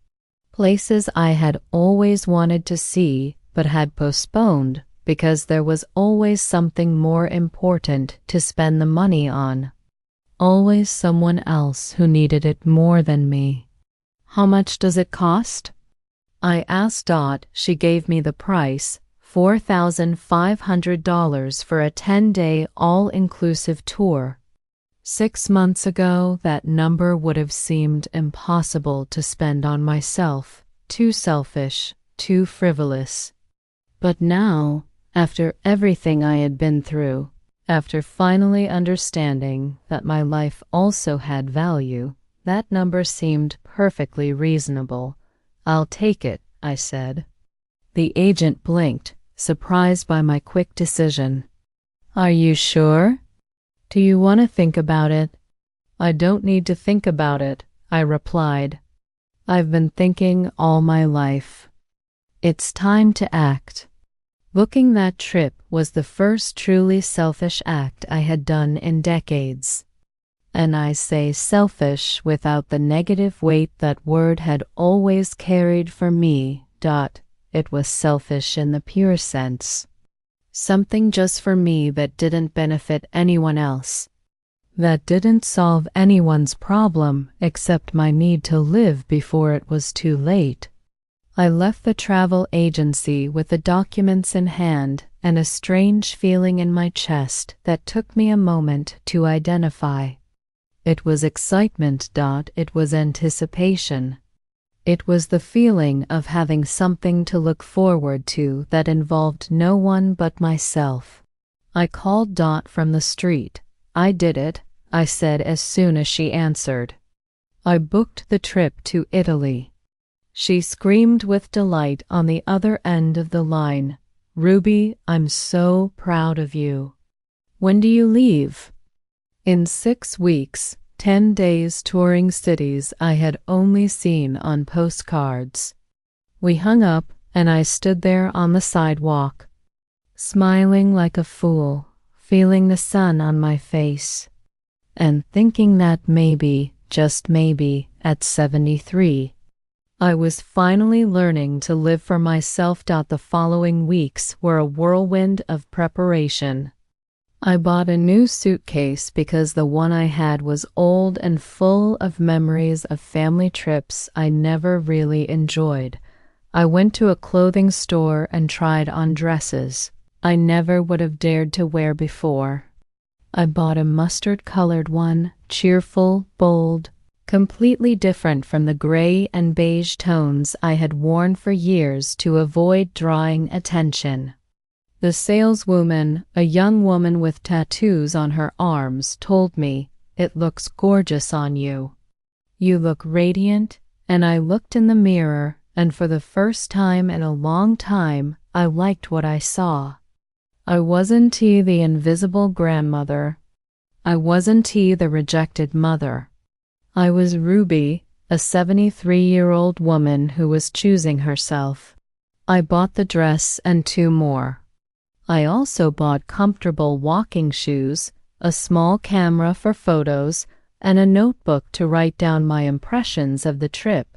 places I had always wanted to see but had postponed because there was always something more important to spend the money on. Always someone else who needed it more than me. How much does it cost? I asked. She gave me the price, $4,500 for a 10-day all-inclusive tour. 6 months ago, that number would have seemed impossible to spend on myself, too selfish, too frivolous. But now, after everything I had been through, after finally understanding that my life also had value, that number seemed perfectly reasonable. I'll take it, I said. The agent blinked, surprised by my quick decision. Are you sure? Do you want to think about it? I don't need to think about it, I replied. I've been thinking all my life. It's time to act. Booking that trip was the first truly selfish act I had done in decades. And I say selfish without the negative weight that word had always carried for me. It was selfish in the pure sense. Something just for me that didn't benefit anyone else. That didn't solve anyone's problem except my need to live before it was too late. I left the travel agency with the documents in hand and a strange feeling in my chest that took me a moment to identify. It was excitement. It was anticipation. It was the feeling of having something to look forward to that involved no one but myself. I called from the street. I did it, I said as soon as she answered. I booked the trip to Italy. She screamed with delight on the other end of the line. Ruby, I'm so proud of you. When do you leave? In 6 weeks, 10 days touring cities I had only seen on postcards. We hung up and I stood there on the sidewalk, smiling like a fool, feeling the sun on my face, and thinking that maybe, just maybe, at 73, I was finally learning to live for myself. The following weeks were a whirlwind of preparation. I bought a new suitcase because the one I had was old and full of memories of family trips I never really enjoyed. I went to a clothing store and tried on dresses I never would have dared to wear before. I bought a mustard-colored one, cheerful, bold, completely different from the gray and beige tones I had worn for years to avoid drawing attention. The saleswoman, a young woman with tattoos on her arms, told me, "It looks gorgeous on you. You look radiant," and I looked in the mirror, and for the first time in a long time, I liked what I saw. I wasn't the invisible grandmother. I wasn't the rejected mother. I was Ruby, a 73-year-old woman who was choosing herself. I bought the dress and 2 more. I also bought comfortable walking shoes, a small camera for photos, and a notebook to write down my impressions of the trip.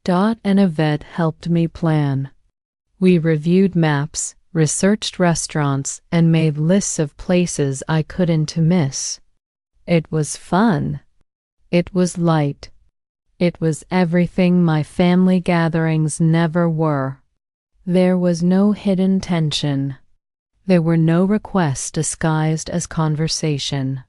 And Yvette helped me plan. We reviewed maps, researched restaurants, and made lists of places I couldn't miss. It was fun. It was light. It was everything my family gatherings never were. There was no hidden tension. There were no requests disguised as conversation.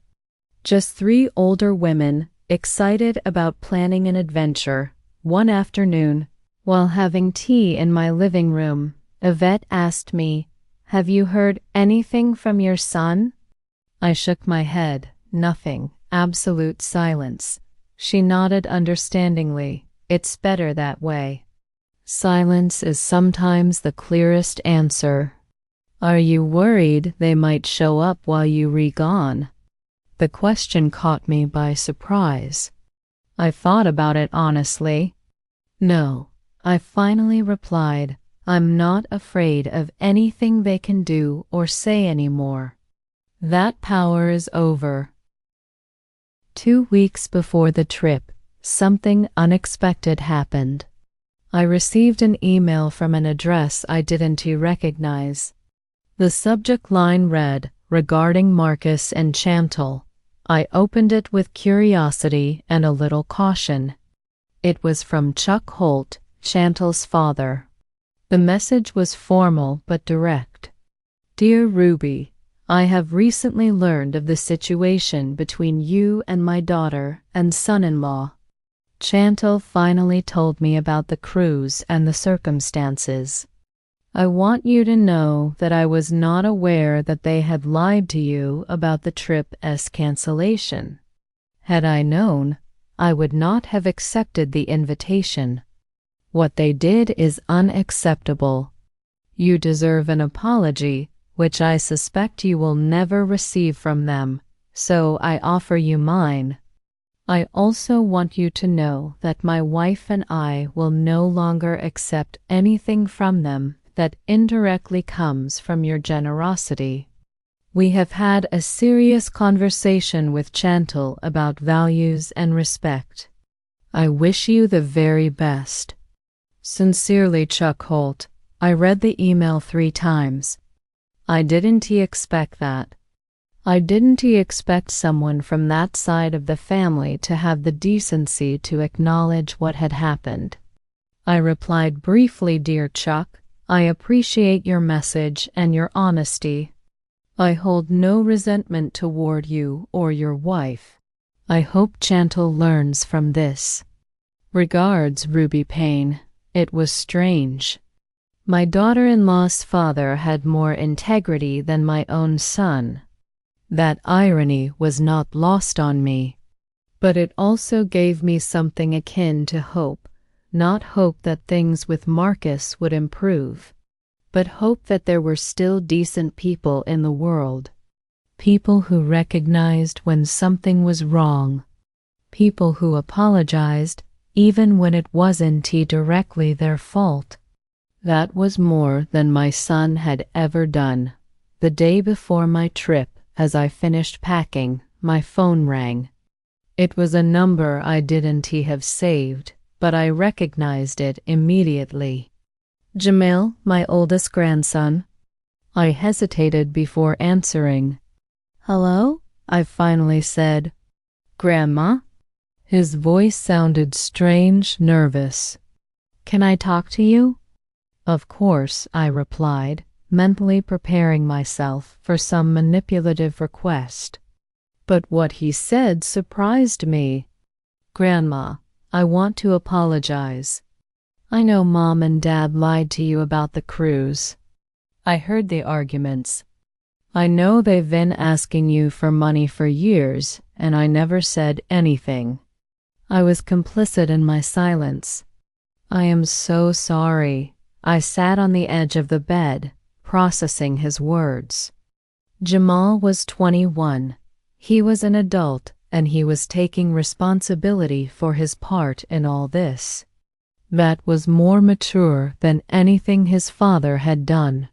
Just 3 older women, excited about planning an adventure. One afternoon, while having tea in my living room, Yvette asked me, "Have you heard anything from your son?" I shook my head. Nothing. Absolute silence. She nodded understandingly. It's better that way. Silence is sometimes the clearest answer. Are you worried they might show up while you re-gone? The question caught me by surprise. I thought about it honestly. No, I finally replied. I'm not afraid of anything they can do or say anymore. That power is over. 2 weeks before the trip, something unexpected happened. I received an email from an address I didn't recognize. The subject line read, "Regarding Marcus and Chantal." I opened it with curiosity and a little caution. It was from Chuck Holt, Chantal's father. The message was formal but direct. "Dear Ruby, I have recently learned of the situation between you and my daughter and son-in-law. Chantal finally told me about the cruise and the circumstances. I want you to know that I was not aware that they had lied to you about the trip's cancellation. Had I known, I would not have accepted the invitation. What they did is unacceptable. You deserve an apology, which I suspect you will never receive from them, so I offer you mine. I also want you to know that my wife and I will no longer accept anything from them that indirectly comes from your generosity. We have had a serious conversation with Chantal about values and respect. I wish you the very best. Sincerely, Chuck Holt." I read the email 3 times. I didn't expect that. I didn't expect someone from that side of the family to have the decency to acknowledge what had happened. I replied briefly, "Dear Chuck, I appreciate your message and your honesty. I hold no resentment toward you or your wife. I hope Chantal learns from this. Regards, Ruby Payne." It was strange. My daughter-in-law's father had more integrity than my own son. That irony was not lost on me. But it also gave me something akin to hope. Not hope that things with Marcus would improve, but hope that there were still decent people in the world. People who recognized when something was wrong. People who apologized even when it wasn't directly their fault. That was more than my son had ever done. The day before my trip, as I finished packing, my phone rang. It was a number I didn't have saved, but I recognized it immediately. "Jamil, my oldest grandson." I hesitated before answering. "Hello?" I finally said. "Grandma?" His voice sounded strange, nervous. "Can I talk to you?" "Of course," I replied, mentally preparing myself for some manipulative request. But what he said surprised me. "Grandma, I want to apologize. I know Mom and Dad lied to you about the cruise. I heard the arguments. I know they've been asking you for money for years, and I never said anything. I was complicit in my silence. I am so sorry." I sat on the edge of the bed, processing his words. Jamal was 21. He was an adult, and he was taking responsibility for his part in all this. That was more mature than anything his father had done.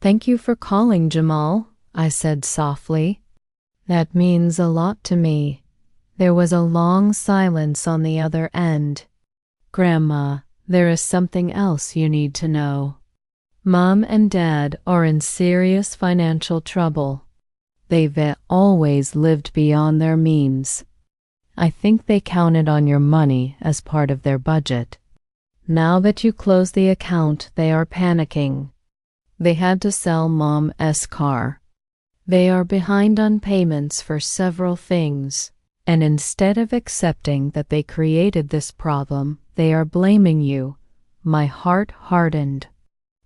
"Thank you for calling, Jamal," I said softly. "That means a lot to me." There was a long silence on the other end. "Grandma, there is something else you need to know. Mom and Dad are in serious financial trouble. They've always lived beyond their means. I think they counted on your money as part of their budget. Now that you closed the account, they are panicking. They had to sell Mom's car. They are behind on payments for several things, and instead of accepting that they created this problem, they are blaming you." My heart hardened.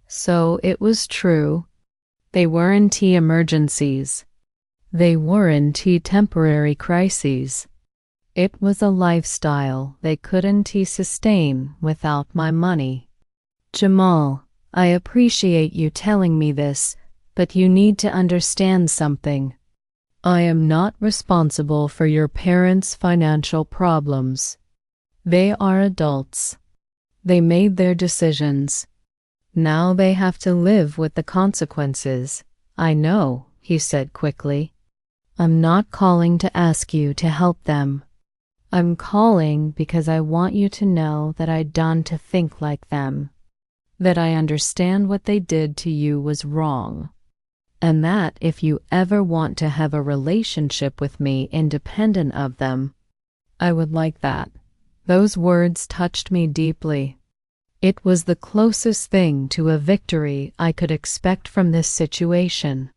So it was true. They weren't emergencies. They weren't temporary crises. It was a lifestyle they couldn't sustain without my money. "Jamal, I appreciate you telling me this, but you need to understand something. I am not responsible for your parents' financial problems. They are adults. They made their decisions. Now they have to live with the consequences. I know, he said quickly. I'm not calling to ask you to help them. I'm calling because I want you to know that I done to think like them. That I understand what they did to you was wrong. And that if you ever want to have a relationship with me independent of them, I would like that. Those words touched me deeply. It was the closest thing to a victory I could expect from this situation.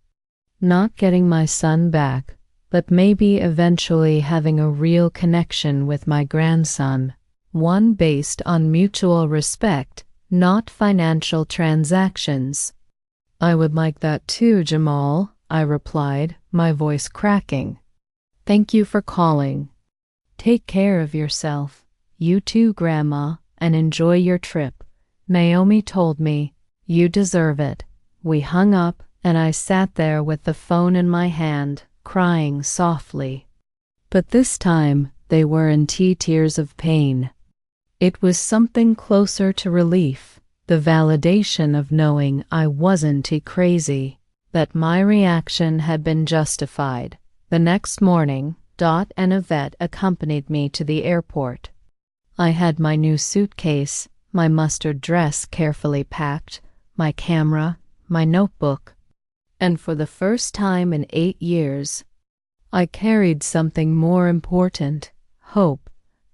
Not getting my son back, but maybe eventually having a real connection with my grandson, one based on mutual respect, not financial transactions. I would like that too, Jamal, I replied, my voice cracking. Thank you for calling. Take care of yourself. You too, Grandma, and enjoy your trip. Naomi told me, you deserve it. We hung up, and I sat there with the phone in my hand, crying softly. But this time, they weren't tears of pain. It was something closer to relief. The validation of knowing I wasn't crazy, that my reaction had been justified. The next morning, Dot and Yvette accompanied me to the airport. I had my new suitcase, my mustard dress carefully packed, my camera, my notebook, and for the first time in 8 years, I carried something more important, hope.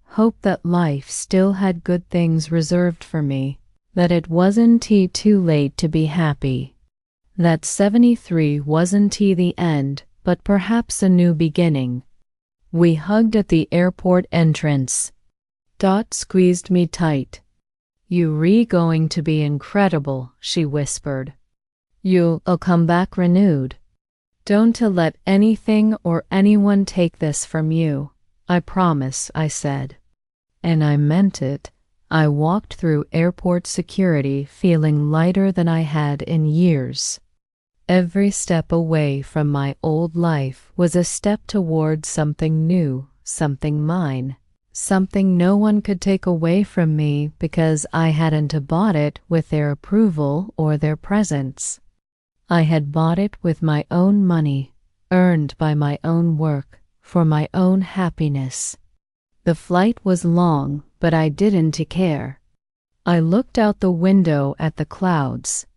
Hope that life still had good things reserved for me. That it wasn't too late to be happy. That 73 wasn't the end, but perhaps a new beginning. We hugged at the airport entrance. Dot squeezed me tight. You're going to be incredible, she whispered. You'll come back renewed. Don't let anything or anyone take this from you. I promise, I said. And I meant it. I walked through airport security feeling lighter than I had in years. Every step away from my old life was a step towards something new, something mine, something no one could take away from me because I hadn't bought it with their approval or their presence. I had bought it with my own money, earned by my own work, for my own happiness. The flight was long, but I didn't care. I looked out the window at the clouds,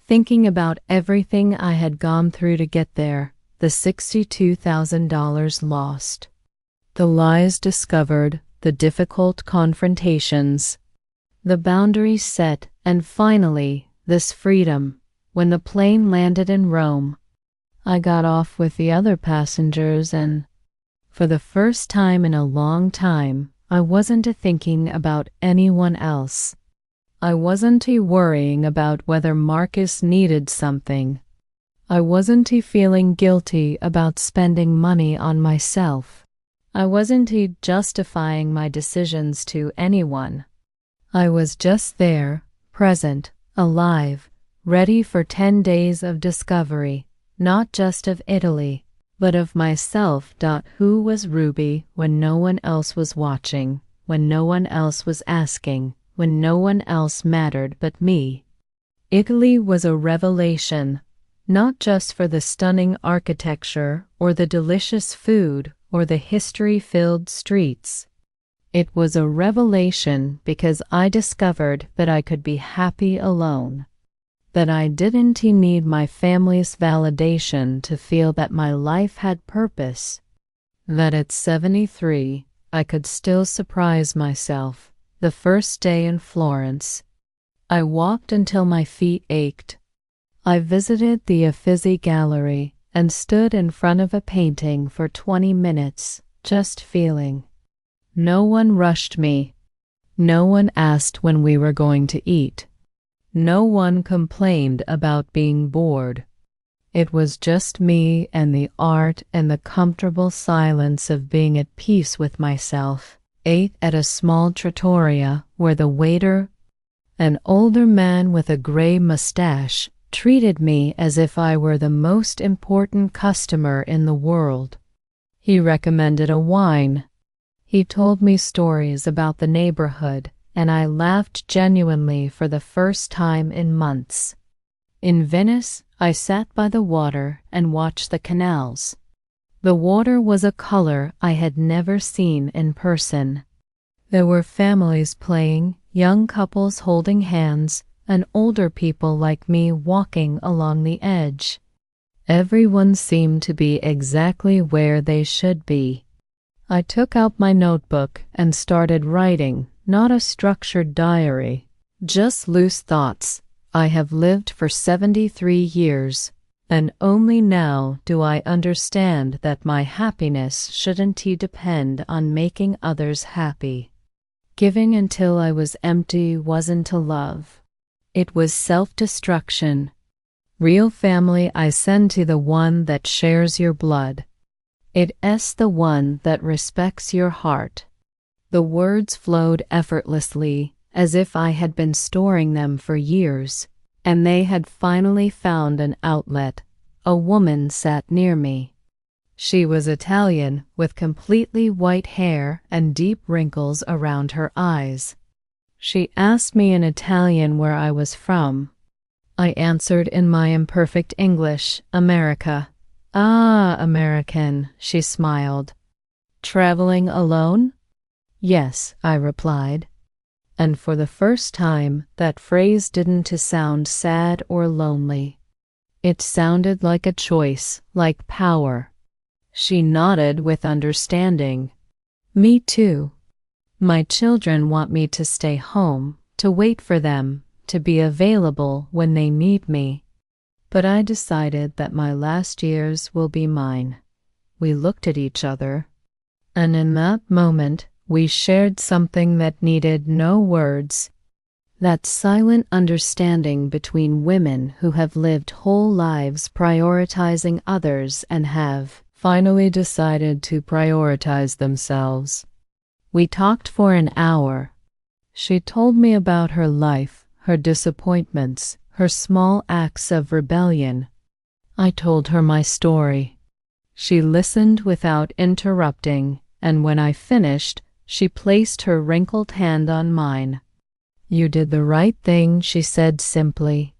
thinking about everything I had gone through to get there, the $62,000 lost, the lies discovered, the difficult confrontations, the boundaries set, and finally, this freedom. When the plane landed in Rome, I got off with the other passengers and, for the first time in a long time, I wasn't thinking about anyone else. I wasn't worrying about whether Marcus needed something. I wasn't feeling guilty about spending money on myself. I wasn't justifying my decisions to anyone. I was just there, present, alive, ready for 10 days of discovery, not just of Italy, but of myself. Who was Ruby when no one else was watching, when no one else was asking, when no one else mattered but me? Italy was a revelation, not just for the stunning architecture or the delicious food or the history-filled streets. It was a revelation because I discovered that I could be happy alone, that I didn't need my family's validation to feel that my life had purpose, that at 73 I could still surprise myself. The first day in Florence, I walked until my feet ached. I visited the Uffizi Gallery and stood in front of a painting for 20 minutes, just feeling. No one rushed me. No one asked when we were going to eat. No one complained about being bored. It was just me and the art and the comfortable silence of being at peace with myself. Ate at a small trattoria where the waiter, an older man with a gray mustache, treated me as if I were the most important customer in the world. He recommended a wine. He told me stories about the neighborhood, and I laughed genuinely for the first time in months. In Venice, I sat by the water and watched the canals. The water was a color I had never seen in person. There were families playing, young couples holding hands, and older people like me walking along the edge. Everyone seemed to be exactly where they should be. I took out my notebook and started writing, not a structured diary, just loose thoughts. I have lived for 73 years, and only now do I understand that my happiness shouldn't depend on making others happy. Giving until I was empty wasn't to love. It was self-destruction. Real family I send to the one that shares your blood. It's the one that respects your heart. The words flowed effortlessly, as if I had been storing them for years, and they had finally found an outlet. A woman sat near me. She was Italian, with completely white hair and deep wrinkles around her eyes. She asked me in Italian where I was from. I answered in my imperfect English, America. Ah, American, she smiled. Traveling alone? Yes, I replied. And for the first time, that phrase didn't sound sad or lonely. It sounded like a choice, like power. She nodded with understanding. Me too. My children want me to stay home, to wait for them, to be available when they need me. But I decided that my last years will be mine. We looked at each other, and in that moment, we shared something that needed no words. That silent understanding between women who have lived whole lives prioritizing others and have finally decided to prioritize themselves. We talked for an hour. She told me about her life, her disappointments, her small acts of rebellion. I told her my story. She listened without interrupting, and when I finished, she placed her wrinkled hand on mine. You did the right thing, she said simply.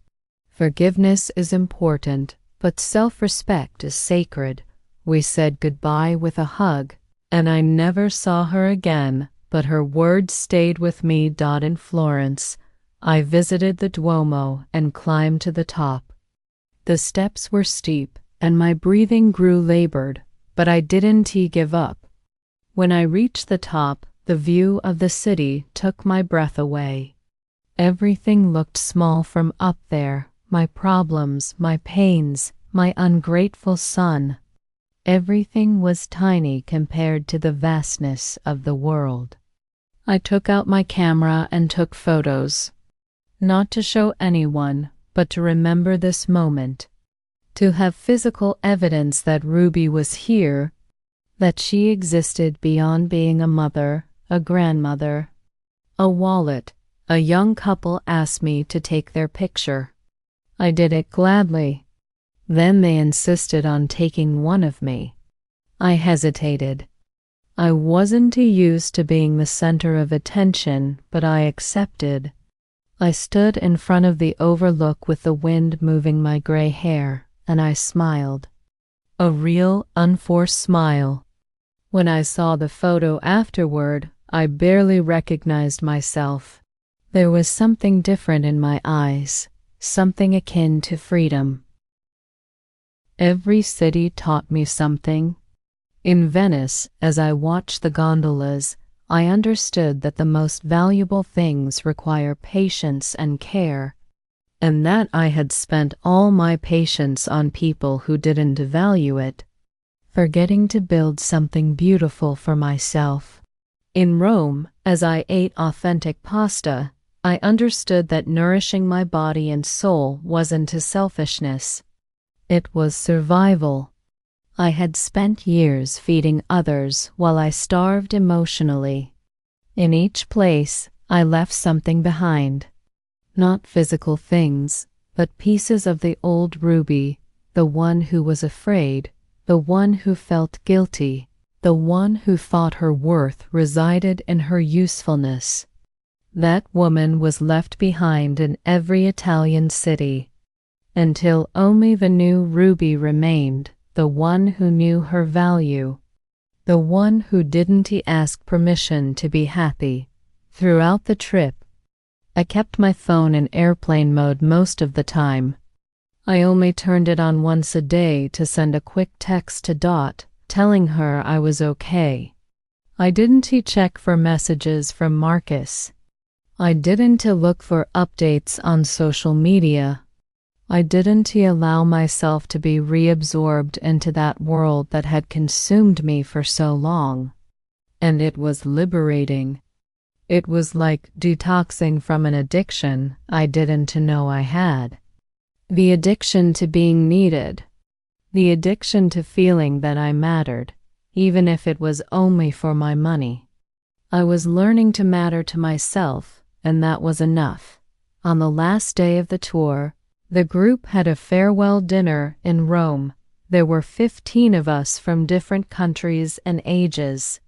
Forgiveness is important, but self-respect is sacred. We said goodbye with a hug, and I never saw her again, but her words stayed with me. In Florence, I visited the Duomo and climbed to the top. The steps were steep, and my breathing grew labored, but I didn't give up. When I reached the top, the view of the city took my breath away. Everything looked small from up there, my problems, my pains, my ungrateful son. Everything was tiny compared to the vastness of the world. I took out my camera and took photos. Not to show anyone, but to remember this moment. To have physical evidence that Ruby was here, that she existed beyond being a mother, a grandmother. A wallet. A young couple asked me to take their picture. I did it gladly. Then they insisted on taking one of me. I hesitated. I wasn't used to being the center of attention, but I accepted. I stood in front of the overlook with the wind moving my gray hair, and I smiled. A real, unforced smile. When I saw the photo afterward, I barely recognized myself. There was something different in my eyes, something akin to freedom. Every city taught me something. In Venice, as I watched the gondolas, I understood that the most valuable things require patience and care, and that I had spent all my patience on people who didn't value it, forgetting to build something beautiful for myself. In Rome, as I ate authentic pasta, I understood that nourishing my body and soul wasn't a selfishness. It was survival. I had spent years feeding others while I starved emotionally. In each place, I left something behind. Not physical things, but pieces of the old Ruby, the one who was afraid, the one who felt guilty, the one who thought her worth resided in her usefulness. That woman was left behind in every Italian city, until only the new Ruby remained, the one who knew her value, the one who didn't ask permission to be happy. Throughout the trip, I kept my phone in airplane mode most of the time. I only turned it on once a day to send a quick text to Dot, telling her I was okay. I didn't check for messages from Marcus. I didn't look for updates on social media. I didn't allow myself to be reabsorbed into that world that had consumed me for so long. And it was liberating. It was like detoxing from an addiction I didn't know I had. The addiction to being needed. The addiction to feeling that I mattered, even if it was only for my money. I was learning to matter to myself, and that was enough. On the last day of the tour, the group had a farewell dinner in Rome. There were 15 of us from different countries and ages.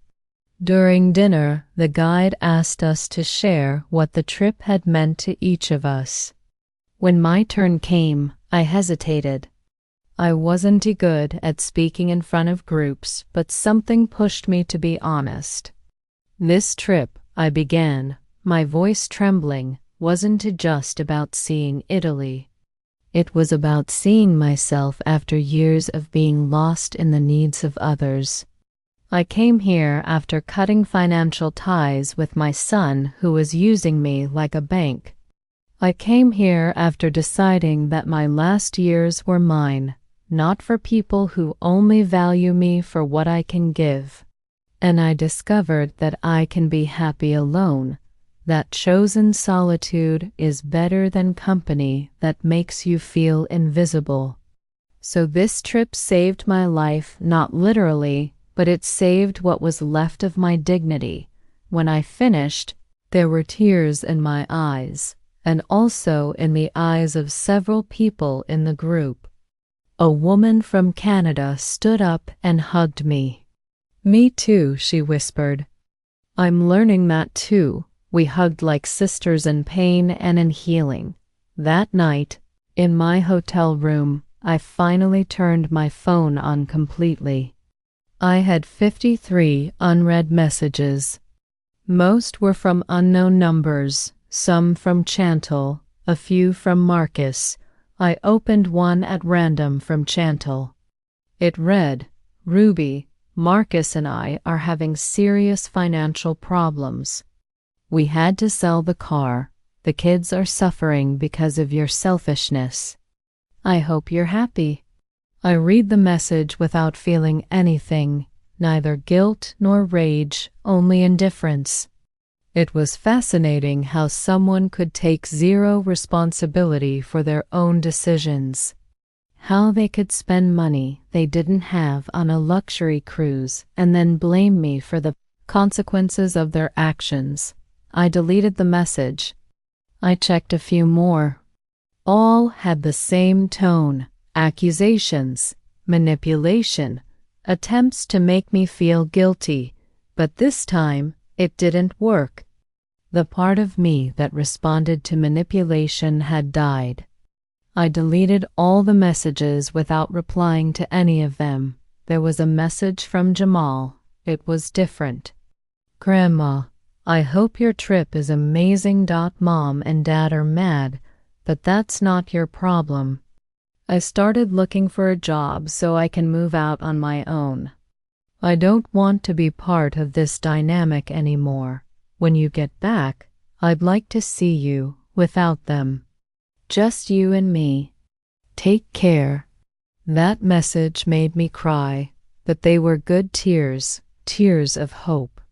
During dinner, the guide asked us to share what the trip had meant to each of us. When my turn came, I hesitated. I wasn't good at speaking in front of groups, but something pushed me to be honest. This trip, I began, my voice trembling, wasn't just about seeing Italy. It was about seeing myself after years of being lost in the needs of others. I came here after cutting financial ties with my son who was using me like a bank. I came here after deciding that my last years were mine, not for people who only value me for what I can give. And I discovered that I can be happy alone, that chosen solitude is better than company that makes you feel invisible. So this trip saved my life, not literally, but it saved what was left of my dignity. When I finished, there were tears in my eyes, and also in the eyes of several people in the group. A woman from Canada stood up and hugged me. "Me too," she whispered. "I'm learning that too." We hugged like sisters in pain and in healing. That night, in my hotel room, I finally turned my phone on completely. I had 53 unread messages. Most were from unknown numbers, some from Chantal, a few from Marcus. I opened one at random from Chantal. It read, "Ruby, Marcus and I are having serious financial problems. We had to sell the car. The kids are suffering because of your selfishness. I hope you're happy." I read the message without feeling anything, neither guilt nor rage, only indifference. It was fascinating how someone could take zero responsibility for their own decisions. How they could spend money they didn't have on a luxury cruise and then blame me for the consequences of their actions. I deleted the message. I checked a few more. All had the same tone: accusations, manipulation, attempts to make me feel guilty, but this time it didn't work. The part of me that responded to manipulation had died. I deleted all the messages without replying to any of them. There was a message from Jamal. It was different. "Grandma, I hope your trip is amazing. Mom and Dad are mad, but that's not your problem. I started looking for a job so I can move out on my own. I don't want to be part of this dynamic anymore. When you get back, I'd like to see you without them. Just you and me. Take care." That message made me cry, but they were good tears, tears of hope.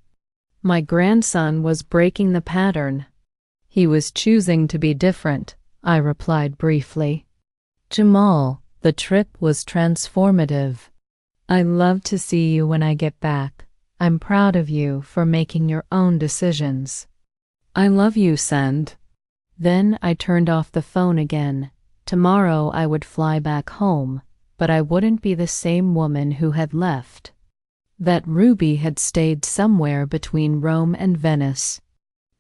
My grandson was breaking the pattern. He was choosing to be different, I replied briefly. "Jamal, the trip was transformative. I love to see you when I get back. I'm proud of you for making your own decisions." "I love you, Sand." Then I turned off the phone again. Tomorrow I would fly back home, but I wouldn't be the same woman who had left. That Ruby had stayed somewhere between Rome and Venice.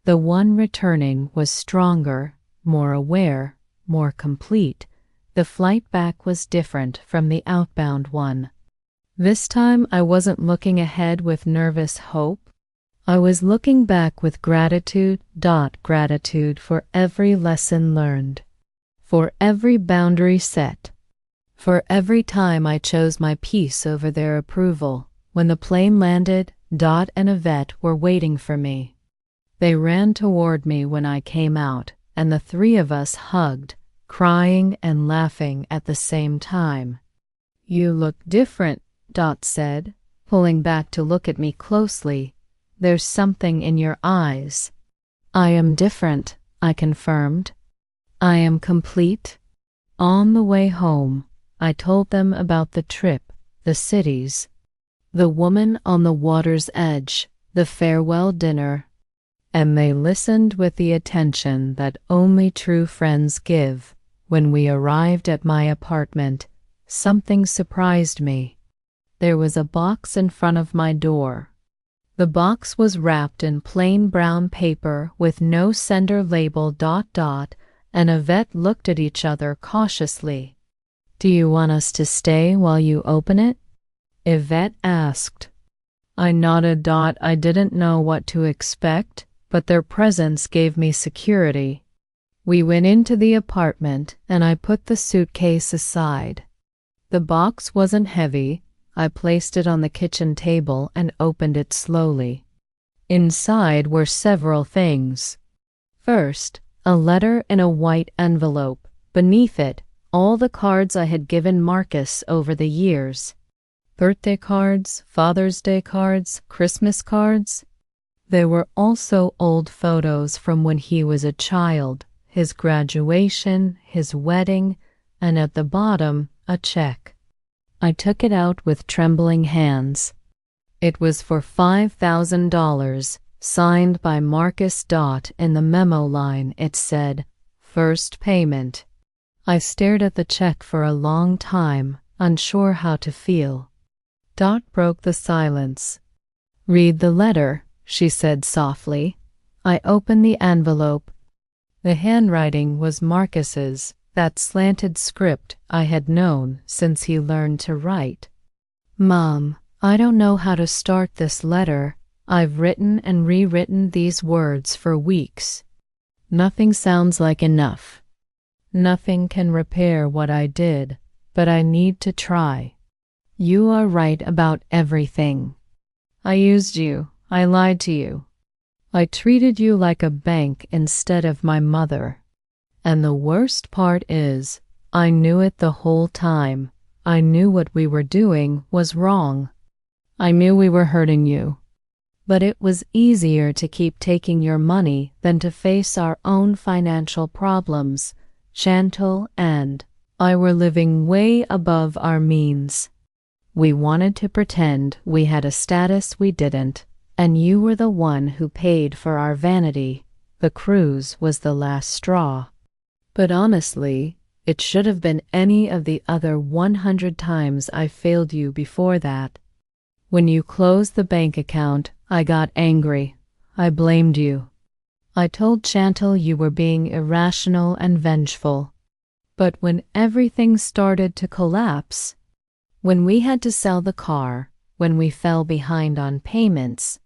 The one returning was stronger, more aware, more complete. The flight back was different from the outbound one. This time I wasn't looking ahead with nervous hope. I was looking back with gratitude for every lesson learned, for every boundary set, for every time I chose my peace over their approval. When the plane landed, Dot and Yvette were waiting for me. They ran toward me when I came out, and the three of us hugged, crying and laughing at the same time. "You look different," Dot said, pulling back to look at me closely. "There's something in your eyes." "I am different," I confirmed. "I am complete." On the way home, I told them about the trip, the cities, the woman on the water's edge, the farewell dinner, and they listened with the attention that only true friends give. When we arrived at my apartment, something surprised me. There was a box in front of my door. The box was wrapped in plain brown paper with no sender label ... and Yvette looked at each other cautiously. "Do you want us to stay while you open it?" Yvette asked. I nodded. I didn't know what to expect, but their presence gave me security. We went into the apartment and I put the suitcase aside. The box wasn't heavy. I placed it on the kitchen table and opened it slowly. Inside were several things. First, a letter in a white envelope. Beneath it, all the cards I had given Marcus over the years. Birthday cards, Father's Day cards, Christmas cards. There were also old photos from when he was a child, his graduation, his wedding, and at the bottom, a check. I took it out with trembling hands. It was for $5,000, signed by Marcus. In the memo line it said, "First payment." I stared at the check for a long time, unsure how to feel. Dot broke the silence. "Read the letter," she said softly. I opened the envelope. The handwriting was Marcus's, that slanted script I had known since he learned to write. "Mom, I don't know how to start this letter. I've written and rewritten these words for weeks. Nothing sounds like enough. Nothing can repair what I did, but I need to try. You are right about everything. I used you. I lied to you. I treated you like a bank instead of my mother. And the worst part is, I knew it the whole time. I knew what we were doing was wrong. I knew we were hurting you. But it was easier to keep taking your money than to face our own financial problems. Chantal and I were living way above our means. We wanted to pretend we had a status we didn't, and you were the one who paid for our vanity. The cruise was the last straw. But honestly, it should have been any of the other 100 times I failed you before that. When you closed the bank account, I got angry. I blamed you. I told Chantal you were being irrational and vengeful. But when everything started to collapse, when we had to sell the car, when we fell behind on payments,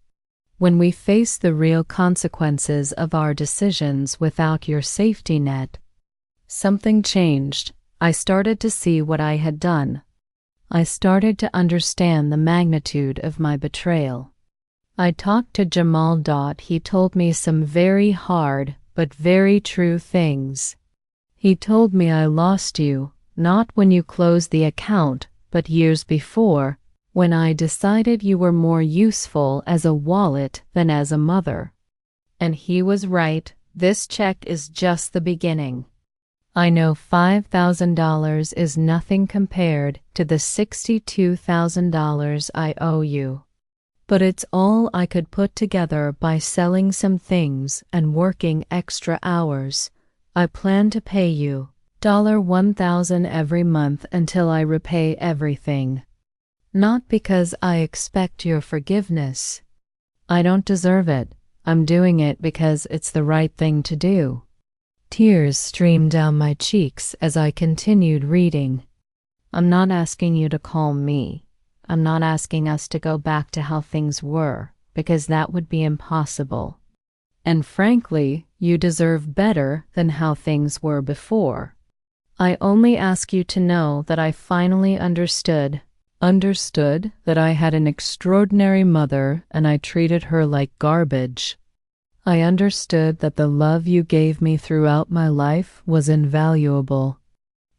when we faced the real consequences of our decisions without your safety net, something changed. I started to see what I had done. I started to understand the magnitude of my betrayal. I talked to Jamal. He told me some very hard but very true things. He told me I lost you, not when you closed the account, but years before, when I decided you were more useful as a wallet than as a mother. And he was right. This check is just the beginning. I know $5,000 is nothing compared to the $62,000 I owe you. But it's all I could put together by selling some things and working extra hours. I plan to pay you, $1,000 every month until I repay everything. Not because I expect your forgiveness. I don't deserve it. I'm doing it because it's the right thing to do. Tears streamed down my cheeks as I continued reading. I'm not asking you to calm me. I'm not asking us to go back to how things were, because that would be impossible. And frankly, you deserve better than how things were before. I only ask you to know that I finally understood that I had an extraordinary mother and I treated her like garbage. I understood that the love you gave me throughout my life was invaluable,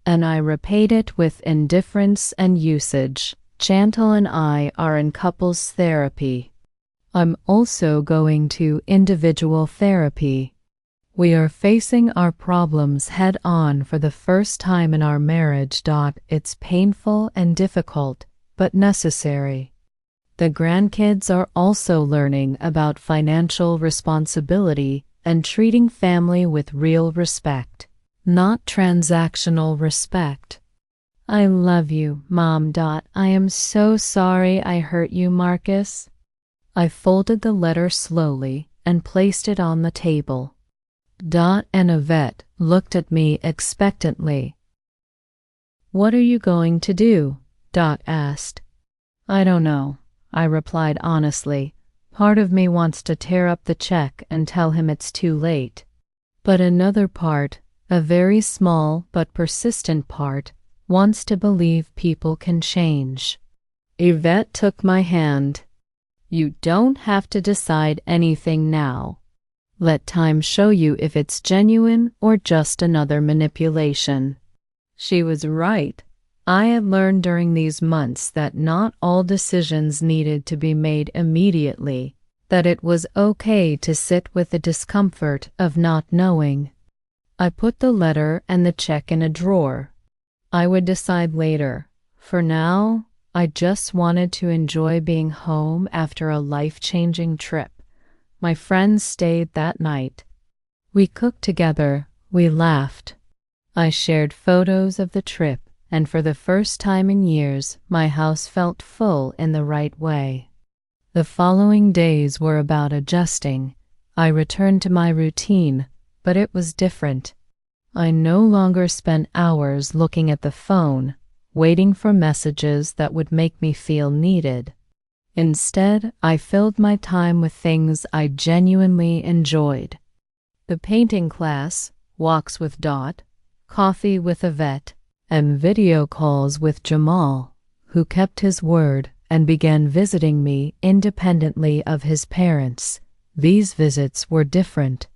and I repaid it with indifference and usage. Chantal and I are in couples therapy. I'm also going to individual therapy. We are facing our problems head on for the first time in our marriage. It's painful and difficult, but necessary. The grandkids are also learning about financial responsibility and treating family with real respect, not transactional respect. I love you, Mom. I am so sorry I hurt you, Marcus. I folded the letter slowly and placed it on the table. And Yvette looked at me expectantly. What are you going to do? Asked. I don't know, I replied honestly. Part of me wants to tear up the check and tell him it's too late. But another part, a very small but persistent part, wants to believe people can change. Yvette took my hand. You don't have to decide anything now. Let time show you if it's genuine or just another manipulation. She was right. I had learned during these months that not all decisions needed to be made immediately, that it was okay to sit with the discomfort of not knowing. I put the letter and the check in a drawer. I would decide later. For now, I just wanted to enjoy being home after a life-changing trip. My friends stayed that night. We cooked together, we laughed. I shared photos of the trip, and for the first time in years, my house felt full in the right way. The following days were about adjusting. I returned to my routine, but it was different. I no longer spent hours looking at the phone, waiting for messages that would make me feel needed. Instead, I filled my time with things I genuinely enjoyed. The painting class, walks with Dot, coffee with Yvette, and video calls with Jamal, who kept his word and began visiting me independently of his parents. These visits were different.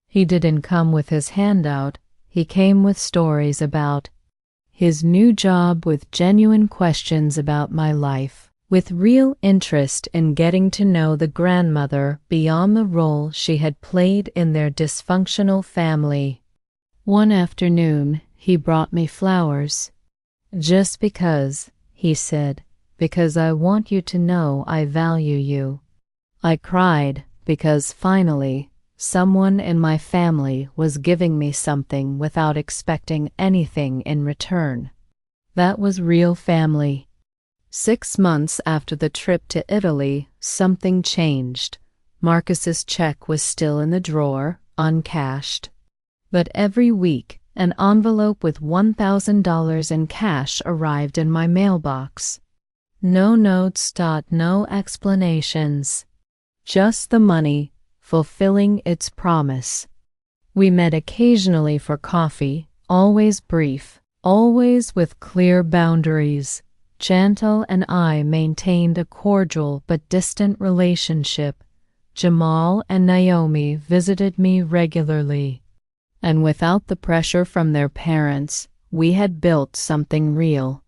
He didn't come with his hand out, he came with stories about his new job, with genuine questions about my life, with real interest in getting to know the grandmother beyond the role she had played in their dysfunctional family. One afternoon, he brought me flowers. Just because, he said, because I want you to know I value you. I cried because finally, someone in my family was giving me something without expecting anything in return. That was real family. 6 months after the trip to Italy, something changed. Marcus's check was still in the drawer, uncashed. But every week, an envelope with $1,000 in cash arrived in my mailbox. No notes, no explanations. Just the money, fulfilling its promise. We met occasionally for coffee, always brief, always with clear boundaries. Chantal and I maintained a cordial but distant relationship. Jamal and Naomi visited me regularly. And without the pressure from their parents, we had built something real.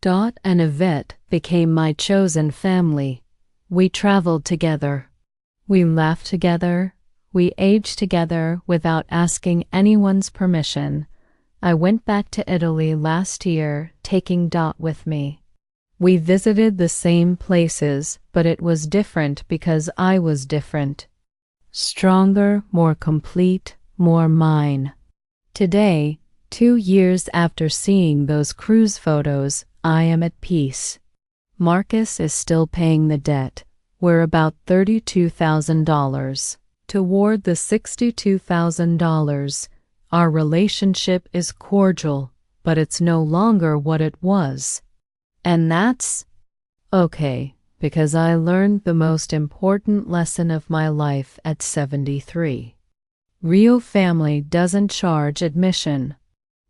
Dot and Yvette became my chosen family. We traveled together. We laughed together. We aged together without asking anyone's permission. I went back to Italy last year, taking Dot with me. We visited the same places, but it was different because I was different. Stronger, more complete, more mine. Today, 2 years after seeing those cruise photos, I am at peace. Marcus is still paying the debt. We're about $32,000 toward the $62,000. Our relationship is cordial, but it's no longer what it was. And that's okay, because I learned the most important lesson of my life at 73. Real family doesn't charge admission.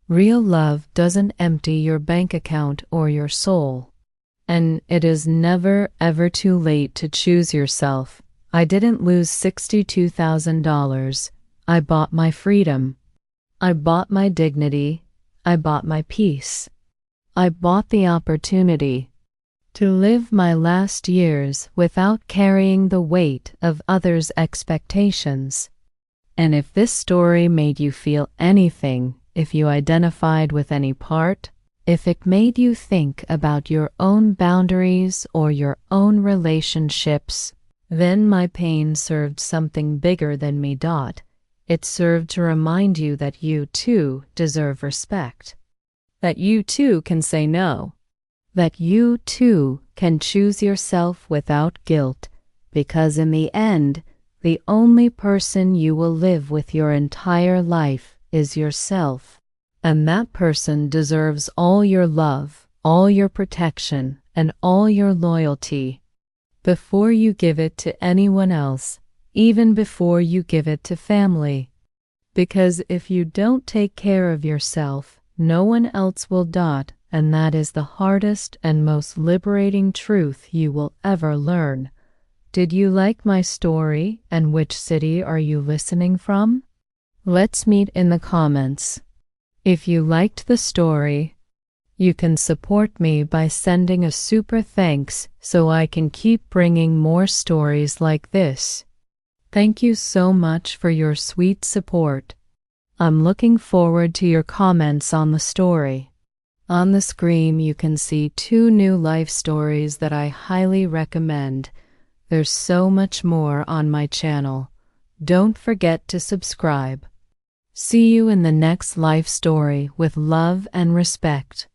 Real love doesn't empty your bank account or your soul. And it is never, ever too late to choose yourself. I didn't lose $62,000. I bought my freedom. I bought my dignity. I bought my peace. I bought the opportunity to live my last years without carrying the weight of others' expectations. And if this story made you feel anything, if you identified with any part, if it made you think about your own boundaries or your own relationships, then my pain served something bigger than me. It served to remind you that you too deserve respect, that you too can say no, that you too can choose yourself without guilt, because in the end, the only person you will live with your entire life is yourself. And that person deserves all your love, all your protection, and all your loyalty before you give it to anyone else, even before you give it to family. Because if you don't take care of yourself, no one else will. And that is the hardest and most liberating truth you will ever learn. Did you like my story, and which city are you listening from? Let's meet in the comments. If you liked the story, you can support me by sending a super thanks so I can keep bringing more stories like this. Thank you so much for your sweet support. I'm looking forward to your comments on the story. On the screen you can see 2 new life stories that I highly recommend. There's so much more on my channel. Don't forget to subscribe. See you in the next life story with love and respect.